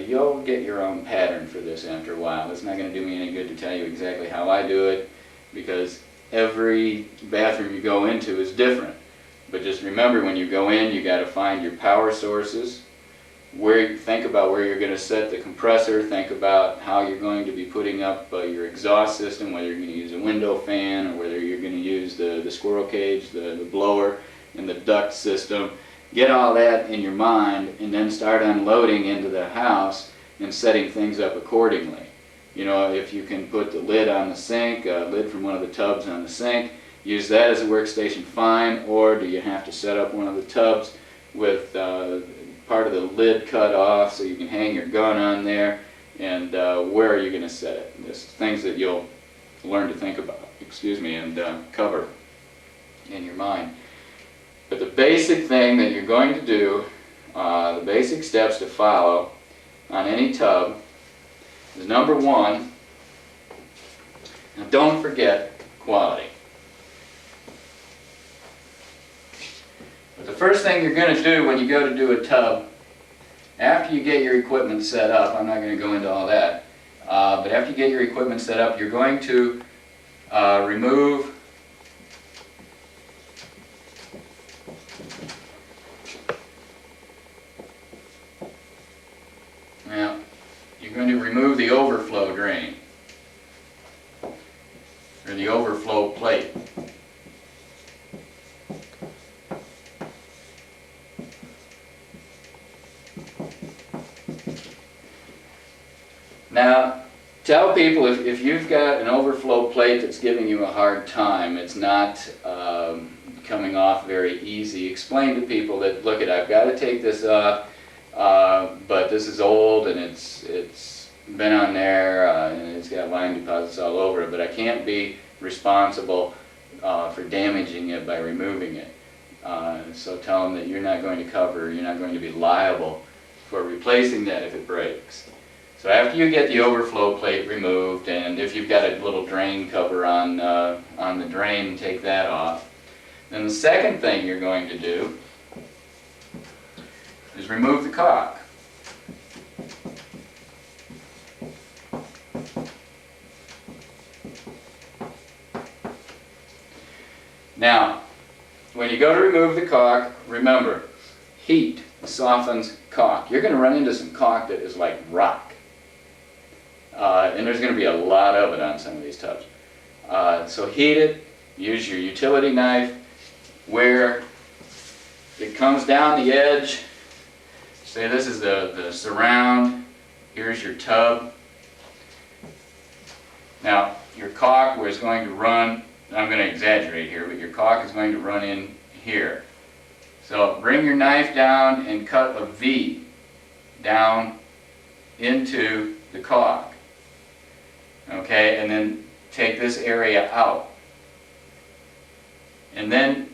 you'll get your own pattern for this after a while. It's not going to do me any good to tell you exactly how I do it, because every bathroom you go into is different. But just remember, when you go in, you got to find your power sources. Think about where you're going to set the compressor. Think about how you're going to be putting up your exhaust system, whether you're going to use a window fan or whether you're going to use the squirrel cage, the blower, and the duct system. Get all that in your mind, and then start unloading into the house and setting things up accordingly. You know, if you can put the lid on the sink, lid from one of the tubs on the sink, use that as a workstation, fine. Or do you have to set up one of the tubs with part of the lid cut off so you can hang your gun on there, and where are you going to set it? There's things that you'll learn to think about, and cover in your mind. But the basic thing that you're going to do, the basic steps to follow on any tub is, number one, now don't forget quality. But the first thing you're going to do when you go to do a tub after you get your equipment set up, I'm not going to go into all that, but after you get your equipment set up, you're going to remove the overflow drain, or the overflow plate. Now, tell people if you've got an overflow plate that's giving you a hard time, it's not coming off very easy, explain to people that, look, I've got to take this off, but this is old and it's been on there and it's got lime deposits all over it, but I can't be responsible for damaging it by removing it. So tell them that you're not going to be liable for replacing that if it breaks. So after you get the overflow plate removed, and if you've got a little drain cover on the drain, take that off. Then the second thing you're going to do is remove the caulk. Now, when you go to remove the caulk, remember, heat softens caulk. You're going to run into some caulk that is like rock. And there's going to be a lot of it on some of these tubs. So heat it, use your utility knife where it comes down the edge. Say this is the surround, here's your tub. Now your caulk is going to run, I'm going to exaggerate here, but your caulk is going to run in here. So bring your knife down and cut a V down into the caulk. Okay, and then take this area out. And then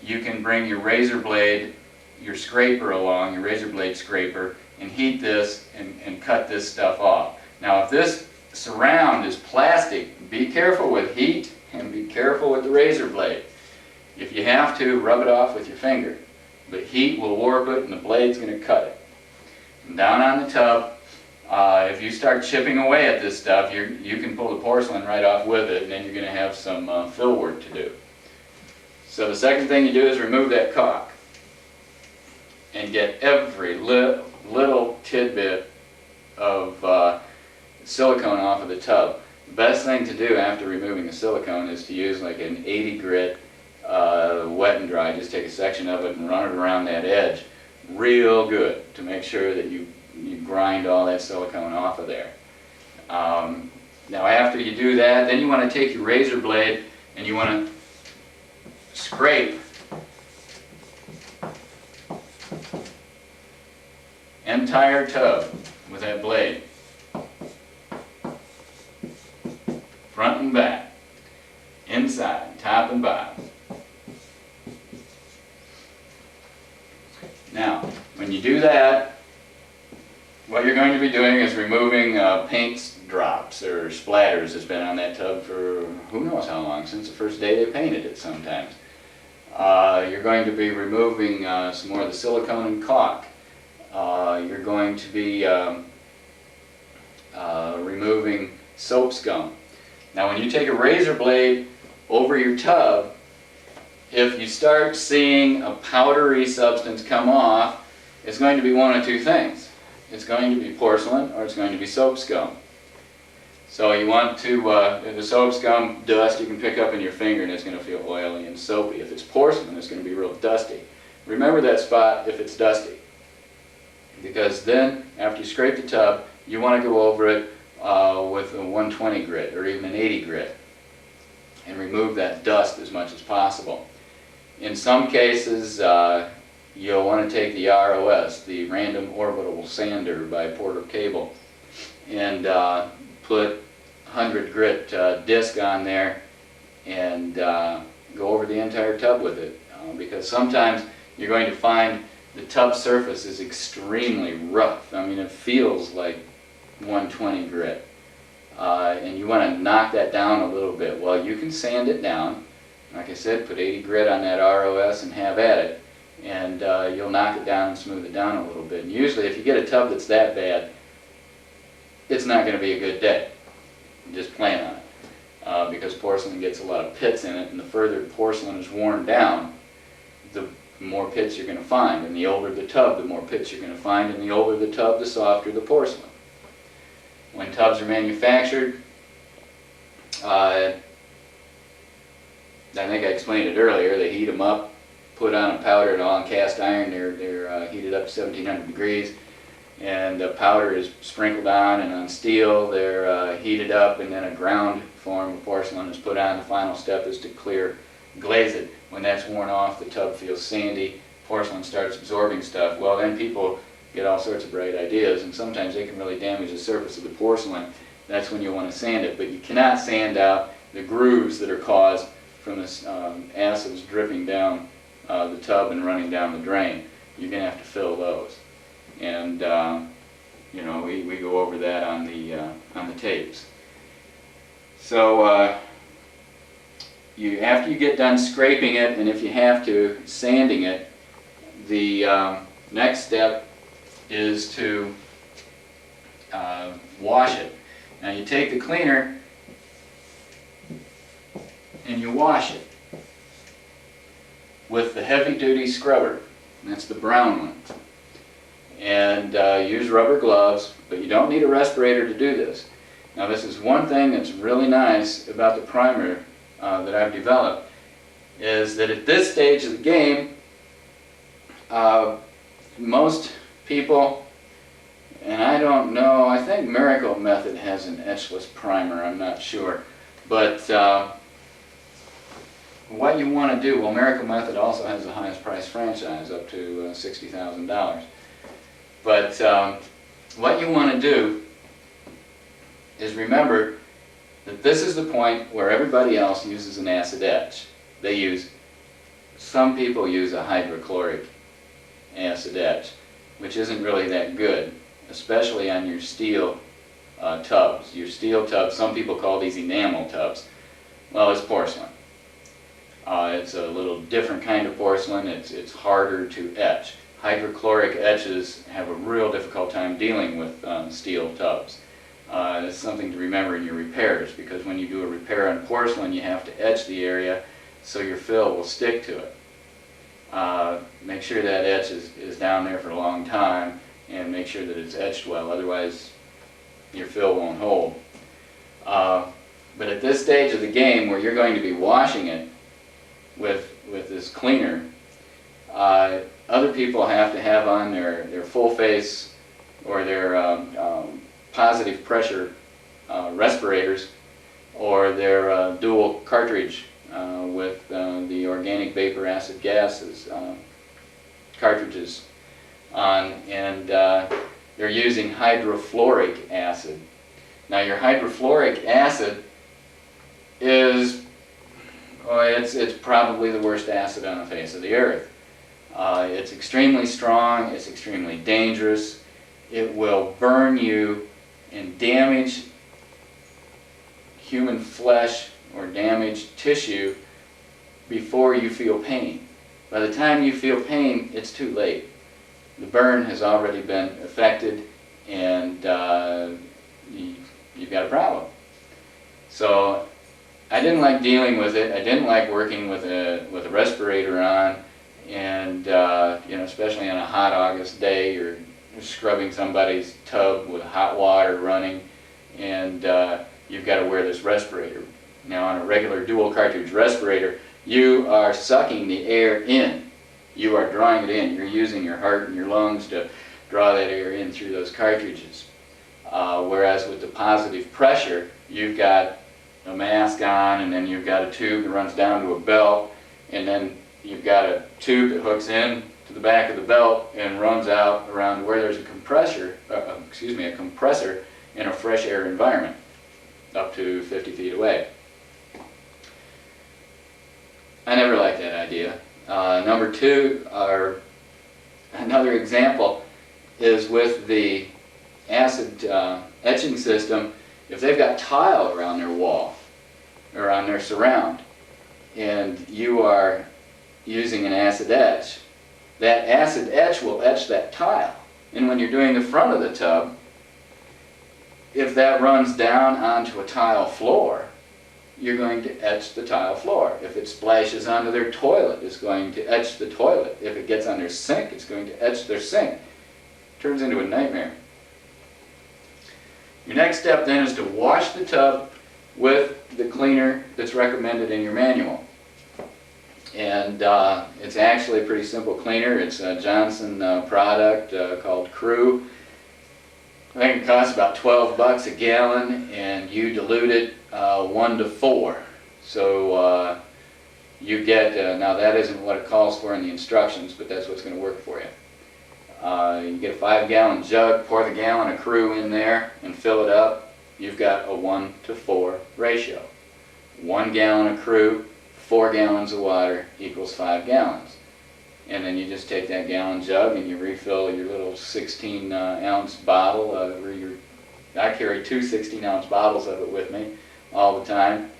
you can bring your razor blade, your scraper along, your razor blade scraper, and heat this and cut this stuff off. Now if this surround is plastic, be careful with heat and be careful with the razor blade. If you have to, rub it off with your finger. But heat will warp it and the blade's going to cut it. And down on the tub, if you start chipping away at this stuff, you can pull the porcelain right off with it, and then you're going to have some fill work to do. So the second thing you do is remove that caulk and get every little tidbit of silicone off of the tub. The best thing to do after removing the silicone is to use like an 80 grit wet and dry. Just take a section of it and run it around that edge real good to make sure that you grind all that silicone off of there. Now after you do that, then you want to take your razor blade and you want to scrape entire tub with that blade, front and back, inside, top and bottom. Now when you do that, what you're going to be doing is removing paint drops or splatters that's been on that tub for who knows how long, since the first day they painted it sometimes. You're going to be removing some more of the silicone and caulk. You're going to be removing soap scum. Now when you take a razor blade over your tub, if you start seeing a powdery substance come off, it's going to be one of two things. It's going to be porcelain or it's going to be soap scum. So you want to, the soap scum dust you can pick up in your finger and it's going to feel oily and soapy. If it's porcelain, it's going to be real dusty. Remember that spot if it's dusty. Because then, after you scrape the tub, you want to go over it with a 120 grit or even an 80 grit and remove that dust as much as possible. In some cases, you'll want to take the ROS, the Random Orbital Sander by Porter Cable, and put 100 grit disc on there and go over the entire tub with it. Because sometimes you're going to find the tub surface is extremely rough. I mean, it feels like 120 grit. And you want to knock that down a little bit. Well, you can sand it down. Like I said, put 80 grit on that ROS and have at it. and you'll knock it down and smooth it down a little bit. And usually if you get a tub that's that bad, it's not going to be a good day. Just plan on it, because porcelain gets a lot of pits in it, and the further porcelain is worn down, the more pits you're going to find. And the older the tub, the more pits you're going to find, and the older the tub, the softer the porcelain. When tubs are manufactured, I think I explained it earlier, they heat them up, put on a powder, and on cast iron, they're heated up to 1700 degrees, and the powder is sprinkled on, and on steel they're heated up, and then a ground form of porcelain is put on. The final step is to glaze it. When that's worn off, the tub feels sandy, porcelain starts absorbing stuff. Well, then people get all sorts of bright ideas, and sometimes they can really damage the surface of the porcelain. That's when you want to sand it, but you cannot sand out the grooves that are caused from the acids dripping down the tub and running down the drain. You're going to have to fill those, and you know, we go over that on the tapes. So after you get done scraping it, and if you have to, sanding it, the next step is to wash it. Now you take the cleaner and you wash it with the heavy-duty scrubber. That's the brown one. And use rubber gloves, but you don't need a respirator to do this. Now this is one thing that's really nice about the primer that I've developed, is that at this stage of the game, most people, and I don't know, I think Miracle Method has an etchless primer, I'm not sure, but what you want to do, well, Miracle Method also has the highest price franchise, up to $60,000. But what you want to do is remember that this is the point where everybody else uses an acid etch. Some people use a hydrochloric acid etch, which isn't really that good, especially on your steel tubs. Your steel tubs, some people call these enamel tubs. Well, it's porcelain. It's a little different kind of porcelain. It's harder to etch. Hydrochloric etches have a real difficult time dealing with steel tubs. It's something to remember in your repairs, because when you do a repair on porcelain, you have to etch the area so your fill will stick to it. Make sure that etch is down there for a long time, and make sure that it's etched well, otherwise your fill won't hold. But at this stage of the game, where you're going to be washing it with this cleaner, other people have to have on their full face or their positive pressure respirators, or their dual cartridge with the organic vapor acid gases cartridges on, and they're using hydrofluoric acid. Now your hydrofluoric acid is, it's probably the worst acid on the face of the earth. It's extremely strong, it's extremely dangerous. It will burn you and damage human flesh or damage tissue before you feel pain. By the time you feel pain, it's too late. The burn has already been affected, and you've got a problem. So I didn't like dealing with it. I didn't like working with a respirator on, and you know, especially on a hot August day, you're scrubbing somebody's tub with hot water running, and you've got to wear this respirator. Now on a regular dual cartridge respirator, you are sucking the air in. You are drawing it in. You're using your heart and your lungs to draw that air in through those cartridges. Whereas with the positive pressure, you've got a mask on, and then you've got a tube that runs down to a belt, and then you've got a tube that hooks in to the back of the belt and runs out around where there's a compressor in a fresh air environment, up to 50 feet away. I never liked that idea. Number two, or another example, is with the acid etching system. If they've got tile around their wall or on their surround, and you are using an acid etch, that acid etch will etch that tile. And when you're doing the front of the tub, if that runs down onto a tile floor, you're going to etch the tile floor. If it splashes onto their toilet, it's going to etch the toilet. If it gets on their sink, it's going to etch their sink. It turns into a nightmare. Your next step then is to wash the tub with the cleaner that's recommended in your manual. And it's actually a pretty simple cleaner. It's a Johnson product called Crew. I think it costs about 12 bucks a gallon, and you dilute it 1 to 4. So you get, now that isn't what it calls for in the instructions, but that's what's going to work for you. You get a 5-gallon jug, pour the gallon of Crew in there and fill it up. You've got a 1 to 4 ratio. 1 gallon of Crew, 4 gallons of water equals 5 gallons. And then you just take that gallon jug and you refill your little 16-ounce bottle. I carry 2 16-ounce bottles of it with me all the time.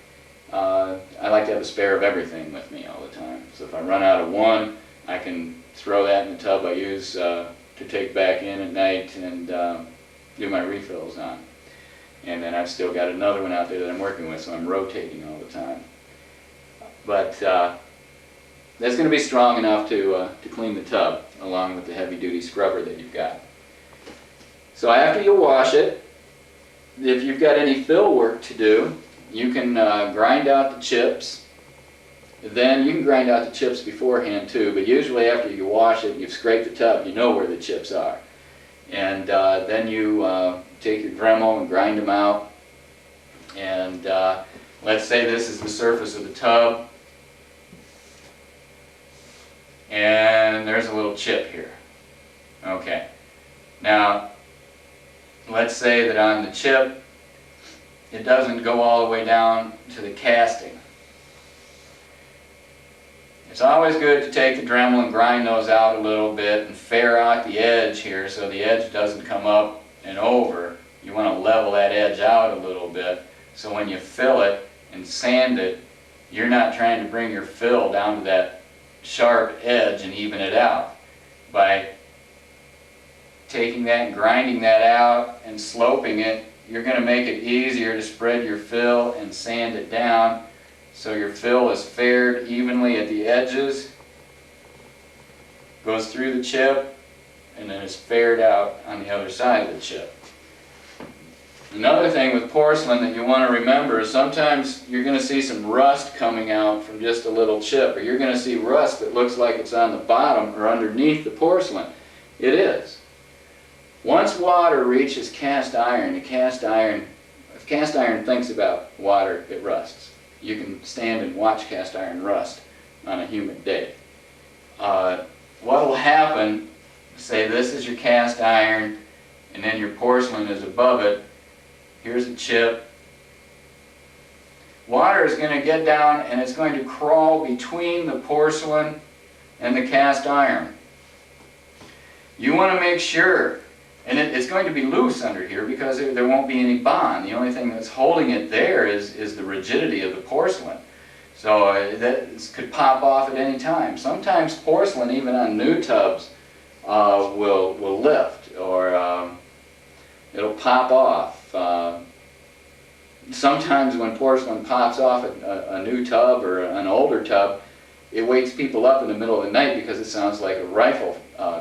I like to have a spare of everything with me all the time. So if I run out of one, I can throw that in the tub I use to take back in at night and do my refills on. And then I've still got another one out there that I'm working with, so I'm rotating all the time. But that's going to be strong enough to clean the tub, along with the heavy-duty scrubber that you've got. So after you wash it, if you've got any fill work to do, you can grind out the chips. Then you can grind out the chips beforehand too, but usually after you wash it and you've scraped the tub, you know where the chips are. And then you take your Dremel and grind them out. And let's say this is the surface of the tub. And there's a little chip here. Okay. Now, let's say that on the chip, it doesn't go all the way down to the casting. It's always good to take the Dremel and grind those out a little bit and fair out the edge here so the edge doesn't come up and over. You want to level that edge out a little bit so when you fill it and sand it, you're not trying to bring your fill down to that sharp edge and even it out. By taking that and grinding that out and sloping it, you're going to make it easier to spread your fill and sand it down so your fill is faired evenly at the edges, goes through the chip, and then is faired out on the other side of the chip. Another thing with porcelain that you want to remember is sometimes you're going to see some rust coming out from just a little chip, or you're going to see rust that looks like it's on the bottom or underneath the porcelain. It is. Once water reaches cast iron, if cast iron thinks about water, it rusts. You can stand and watch cast iron rust on a humid day. What will happen, say this is your cast iron, and then your porcelain is above it. Here's a chip. Water is going to get down and it's going to crawl between the porcelain and the cast iron. You want to make sure, and it's going to be loose under here because there won't be any bond. The only thing that's holding it there is the rigidity of the porcelain. So that could pop off at any time. Sometimes porcelain, even on new tubs, will lift or it'll pop off. Sometimes when porcelain pops off a new tub or an older tub, it wakes people up in the middle of the night because it sounds like a rifle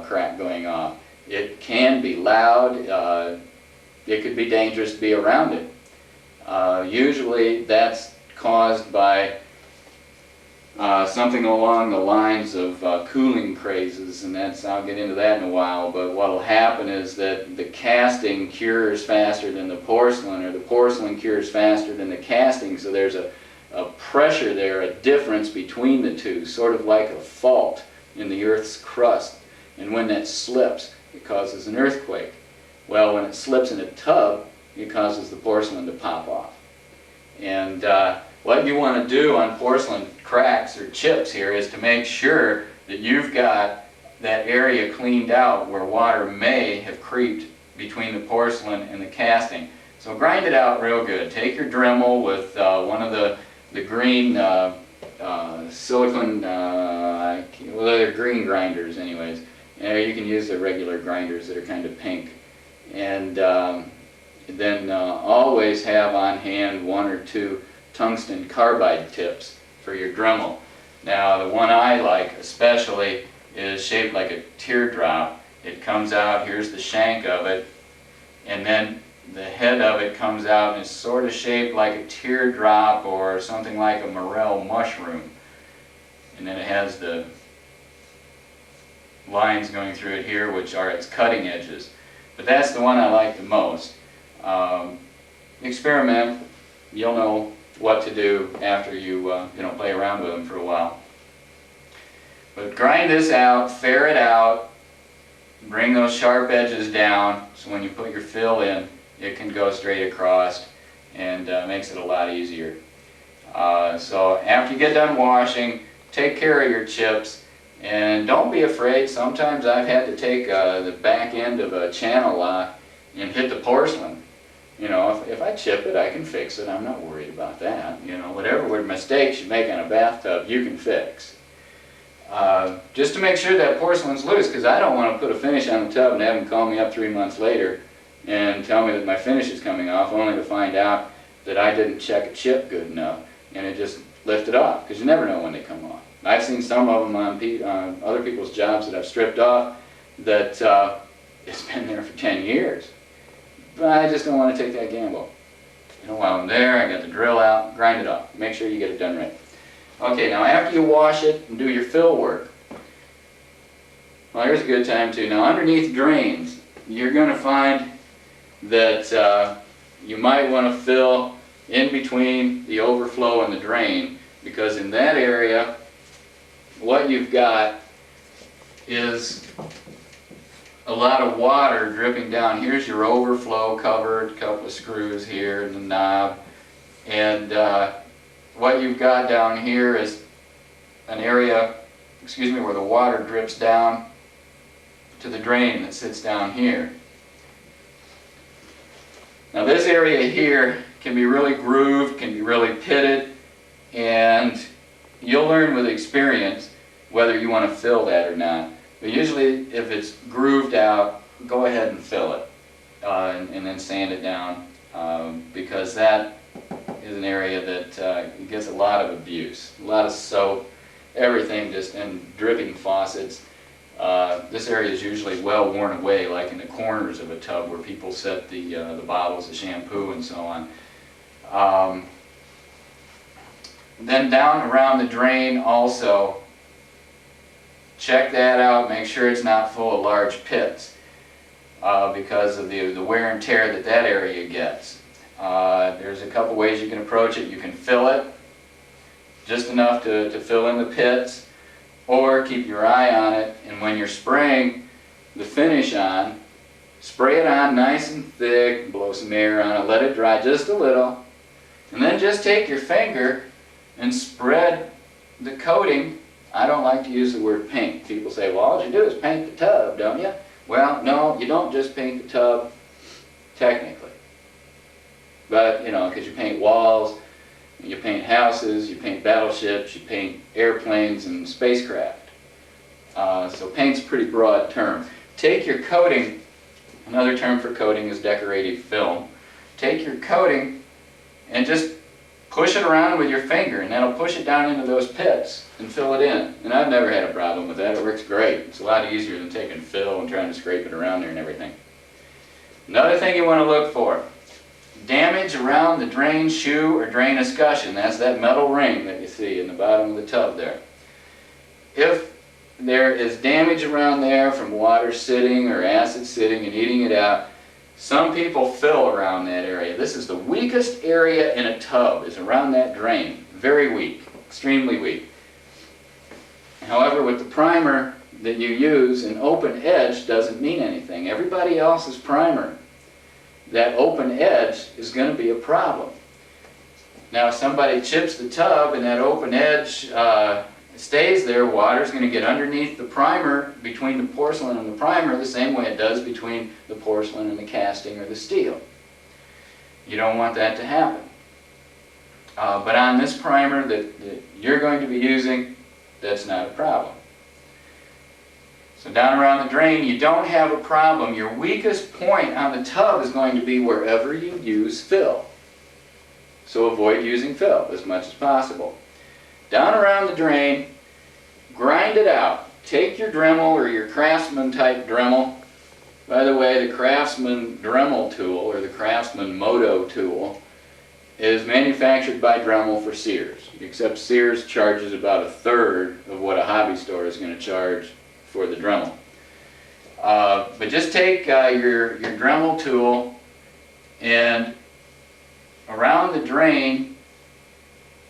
crack going off. It can be loud. It could be dangerous to be around it. Usually that's caused by something along the lines of cooling crazes, and I'll get into that in a while, but what will happen is that the casting cures faster than the porcelain, or the porcelain cures faster than the casting, so there's a pressure there, a difference between the two, sort of like a fault in the Earth's crust, and when that slips, it causes an earthquake. Well, when it slips in a tub, it causes the porcelain to pop off. And what you want to do on porcelain cracks or chips here is to make sure that you've got that area cleaned out where water may have creeped between the porcelain and the casting. So grind it out real good. Take your Dremel with one of the green silicone, well, they're green grinders anyways. And you can use the regular grinders that are kind of pink. And then always have on hand 1 or 2 tungsten carbide tips for your Dremel. Now the one I like especially is shaped like a teardrop. It comes out, here's the shank of it, and then the head of it comes out and it's sort of shaped like a teardrop or something like a morel mushroom. And then it has the lines going through it here, which are its cutting edges. But that's the one I like the most. Experiment. You'll know what to do after you play around with them for a while. But grind this out, ferret out, bring those sharp edges down so when you put your fill in, it can go straight across, and makes it a lot easier. So after you get done washing, take care of your chips, and don't be afraid. Sometimes I've had to take the back end of a channel lock and hit the porcelain. You know, if I chip it, I can fix it. I'm not worried about that. You know, whatever mistakes you make on a bathtub, you can fix. Just to make sure that porcelain's loose, because I don't want to put a finish on the tub and have them call me up 3 months later and tell me that my finish is coming off, only to find out that I didn't check a chip good enough and it just lifted off, because you never know when they come off. I've seen some of them on other people's jobs that I've stripped off that it's been there for 10 years. But I just don't want to take that gamble. You know, while I'm there, I got the drill out, grind it off. Make sure you get it done right. Okay, now after you wash it and do your fill work, well, here's a good time too. Now underneath drains, you're going to find that you might want to fill in between the overflow and the drain, because in that area, what you've got is a lot of water dripping down. Here's your overflow covered, a couple of screws here and the knob, and what you've got down here is an area, where the water drips down to the drain that sits down here. Now this area here can be really grooved, can be really pitted, and you'll learn with experience whether you want to fill that or not. But usually if it's grooved out, go ahead and fill it and then sand it down, because that is an area that gets a lot of abuse, a lot of soap, everything just, and dripping faucets. This area is usually well worn away, like in the corners of a tub where people set the bottles of shampoo and so on. Then down around the drain also, check that out, make sure it's not full of large pits because of the wear and tear that area gets. There's a couple ways you can approach it. You can fill it, just enough to fill in the pits, or keep your eye on it, and when you're spraying the finish on, spray it on nice and thick, blow some air on it, let it dry just a little, and then just take your finger and spread the coating. I don't like to use the word paint. People say, well, all you do is paint the tub, don't you? Well, no, you don't just paint the tub, technically. But, you know, because you paint walls, you paint houses, you paint battleships, you paint airplanes and spacecraft. So paint's a pretty broad term. Take your coating, another term for coating is decorative film. Take your coating and just push it around with your finger, and that'll push it down into those pits and fill it in. And I've never had a problem with that. It works great. It's a lot easier than taking fill and trying to scrape it around there and everything. Another thing you want to look for, damage around the drain shoe or drain escutcheon. That's that metal ring that you see in the bottom of the tub there. If there is damage around there from water sitting or acid sitting and eating it out, some people fill around that area. This is the weakest area in a tub, is around that drain. Very weak, extremely weak. However, with the primer that you use, an open edge doesn't mean anything. Everybody else's primer, that open edge is going to be a problem. Now if somebody chips the tub and that open edge stays there, water's going to get underneath the primer, between the porcelain and the primer, the same way it does between the porcelain and the casting or the steel. You don't want that to happen. But on this primer that you're going to be using, that's not a problem. So down around the drain, you don't have a problem. Your weakest point on the tub is going to be wherever you use fill. So avoid using fill as much as possible. Down around the drain, grind it out. Take your Dremel or your Craftsman type Dremel. By the way, the Craftsman Dremel tool or the Craftsman Moto tool is manufactured by Dremel for Sears, except Sears charges about 1/3 of what a hobby store is going to charge for the Dremel. But just take your Dremel tool and around the drain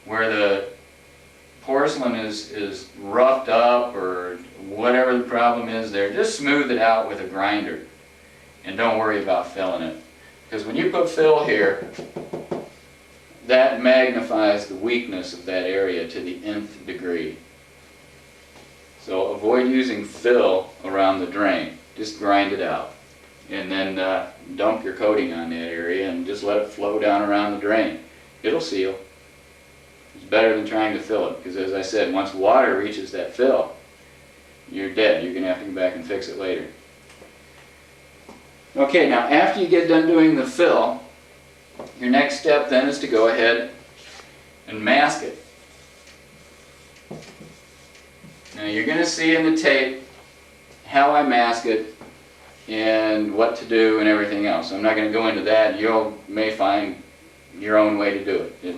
where the porcelain is roughed up or whatever the problem is there, just smooth it out with a grinder and don't worry about filling it. Because when you put fill here, that magnifies the weakness of that area to the nth degree. So avoid using fill around the drain. Just grind it out. And then dump your coating on that area and just let it flow down around the drain. It'll seal. It's better than trying to fill it, because as I said, once water reaches that fill, you're dead. You're going to have to go back and fix it later. Okay, now after you get done doing the fill, your next step then is to go ahead and mask it. Now you're going to see in the tape how I mask it and what to do and everything else. I'm not going to go into that. You may find your own way to do it. It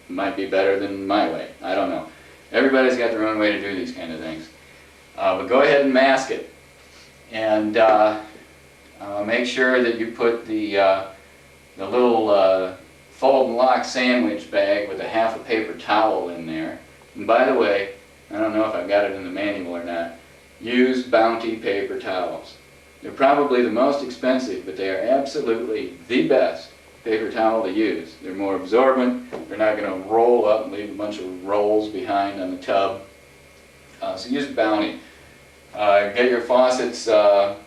might be better than my way. I don't know. Everybody's got their own way to do these kind of things. But go ahead and mask it. And make sure that you put the little fold and lock sandwich bag with a half a paper towel in there. And by the way, I don't know if I've got it in the manual or not, use Bounty paper towels. They're probably the most expensive, but they are absolutely the best paper towel to use. They're more absorbent, they're not going to roll up and leave a bunch of rolls behind on the tub. So use Bounty. Get your faucets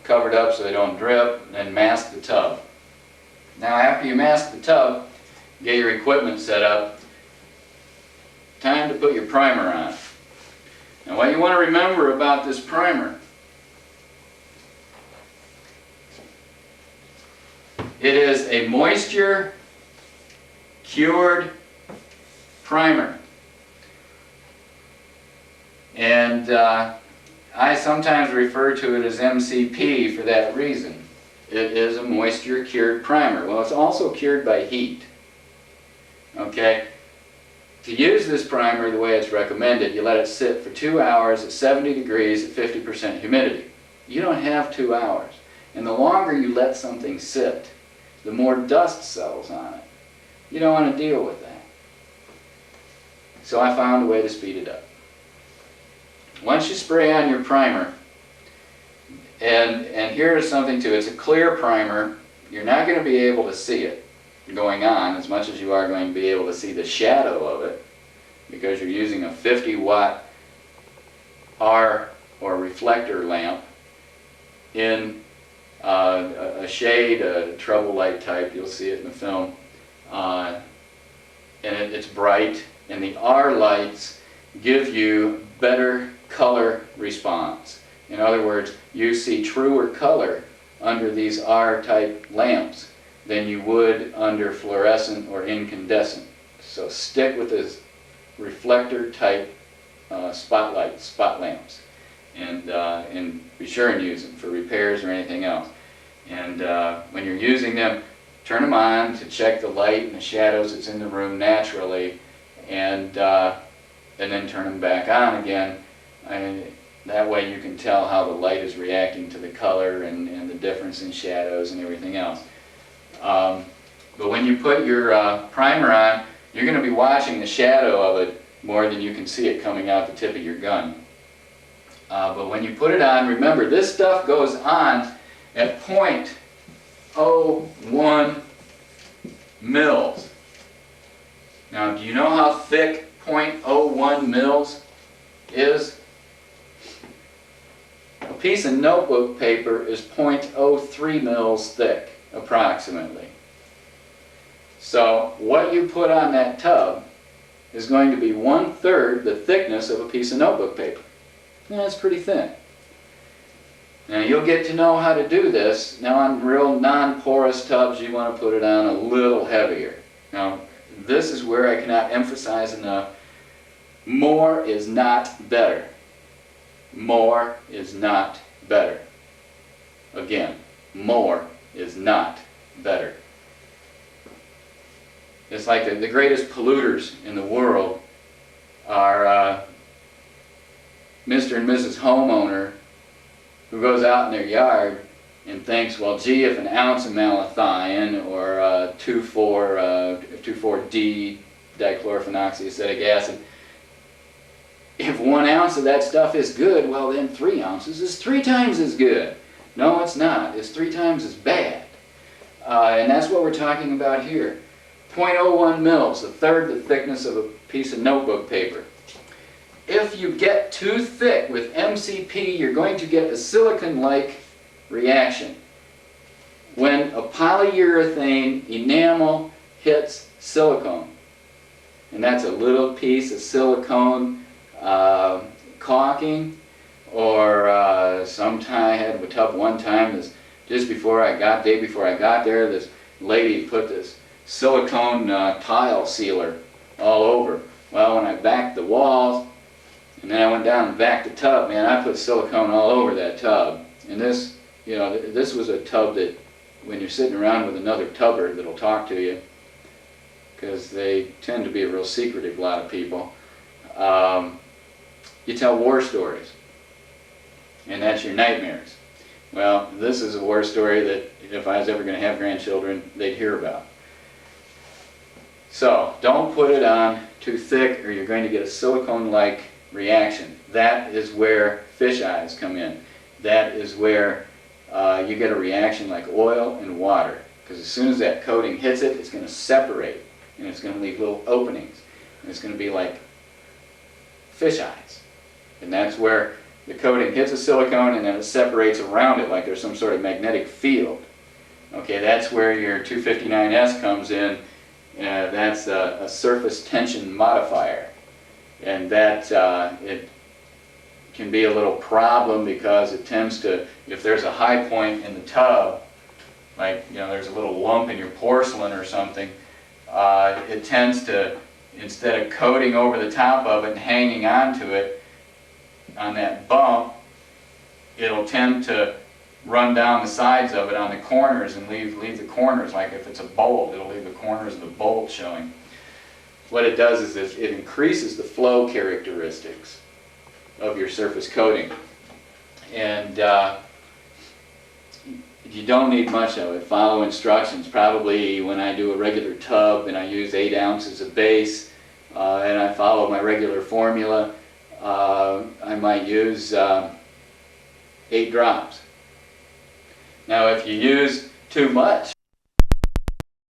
covered up so they don't drip, and then mask the tub. Now after you mask the tub, get your equipment set up, time to put your primer on. Now what you want to remember about this primer, it is a moisture cured primer. And I sometimes refer to it as MCP for that reason. It is a moisture cured primer. Well, it's also cured by heat. Okay? To use this primer the way it's recommended, you let it sit for 2 hours at 70 degrees at 50% humidity. You don't have 2 hours. And the longer you let something sit, the more dust settles on it. You don't want to deal with that. So I found a way to speed it up. Once you spray on your primer, and here's something too, it's a clear primer, you're not going to be able to see it going on as much as you are going to be able to see the shadow of it, because you're using a 50-watt R or reflector lamp in a shade, a treble light type, you'll see it in the film, and it's bright, and the R lights give you better color response. In other words, you see truer color under these R-type lamps than you would under fluorescent or incandescent. So stick with this reflector-type spot lamps, and be sure and use them for repairs or anything else. And when you're using them, turn them on to check the light and the shadows that's in the room naturally, and then turn them back on again. And that way you can tell how the light is reacting to the color and the difference in shadows and everything else. But when you put your primer on, you're going to be watching the shadow of it more than you can see it coming out the tip of your gun. But when you put it on, remember this stuff goes on at 0.01 mils. Now, do you know how thick 0.01 mils is? A piece of notebook paper is 0.03 mils thick, approximately. So what you put on that tub is going to be 1/3 the thickness of a piece of notebook paper. And that's pretty thin. Now you'll get to know how to do this. Now on real non-porous tubs you want to put it on a little heavier. Now this is where I cannot emphasize enough, more is not better. More is not better. Again, more is not better. It's like the greatest polluters in the world are Mr. and Mrs. Homeowner who goes out in their yard and thinks, well, gee, if an ounce of malathion or 2,4-D dichlorophenoxyacetic acid, if 1 ounce of that stuff is good, well then 3 ounces is 3 times as good. No, it's not. It's 3 times as bad. And that's what we're talking about here. 0.01 mils, 1/3 the thickness of a piece of notebook paper. If you get too thick with MCP, you're going to get a silicon-like reaction. When a polyurethane enamel hits silicone, and that's a little piece of silicone caulking, or sometime I had a tub one time, day before I got there, this lady put this silicone tile sealer all over. Well, when I backed the walls, and then I went down and backed the tub, man, I put silicone all over that tub. And this, you know, this was a tub that when you're sitting around with another tubber that'll talk to you, because they tend to be a real secretive lot of people, you tell war stories. And that's your nightmares. Well, this is a war story that if I was ever going to have grandchildren, they'd hear about. So, don't put it on too thick or you're going to get a silicone-like reaction. That is where fish eyes come in. That is where you get a reaction like oil and water. Because as soon as that coating hits it, it's going to separate. And it's going to leave little openings. And it's going to be like fish eyes. And that's where the coating hits the silicone and then it separates around it like there's some sort of magnetic field. Okay, that's where your 259S comes in. That's a surface tension modifier. And that it can be a little problem because it tends to, if there's a high point in the tub, like, you know, there's a little lump in your porcelain or something, it tends to, instead of coating over the top of it and hanging onto it on that bump, it'll tend to run down the sides of it on the corners and leave the corners, like if it's a bolt, it'll leave the corners of the bolt showing. What it does is it increases the flow characteristics of your surface coating. And you don't need much of it. Follow instructions. Probably when I do a regular tub and I use 8 ounces of base and I follow my regular formula, I might use 8 drops. Now if you use too much,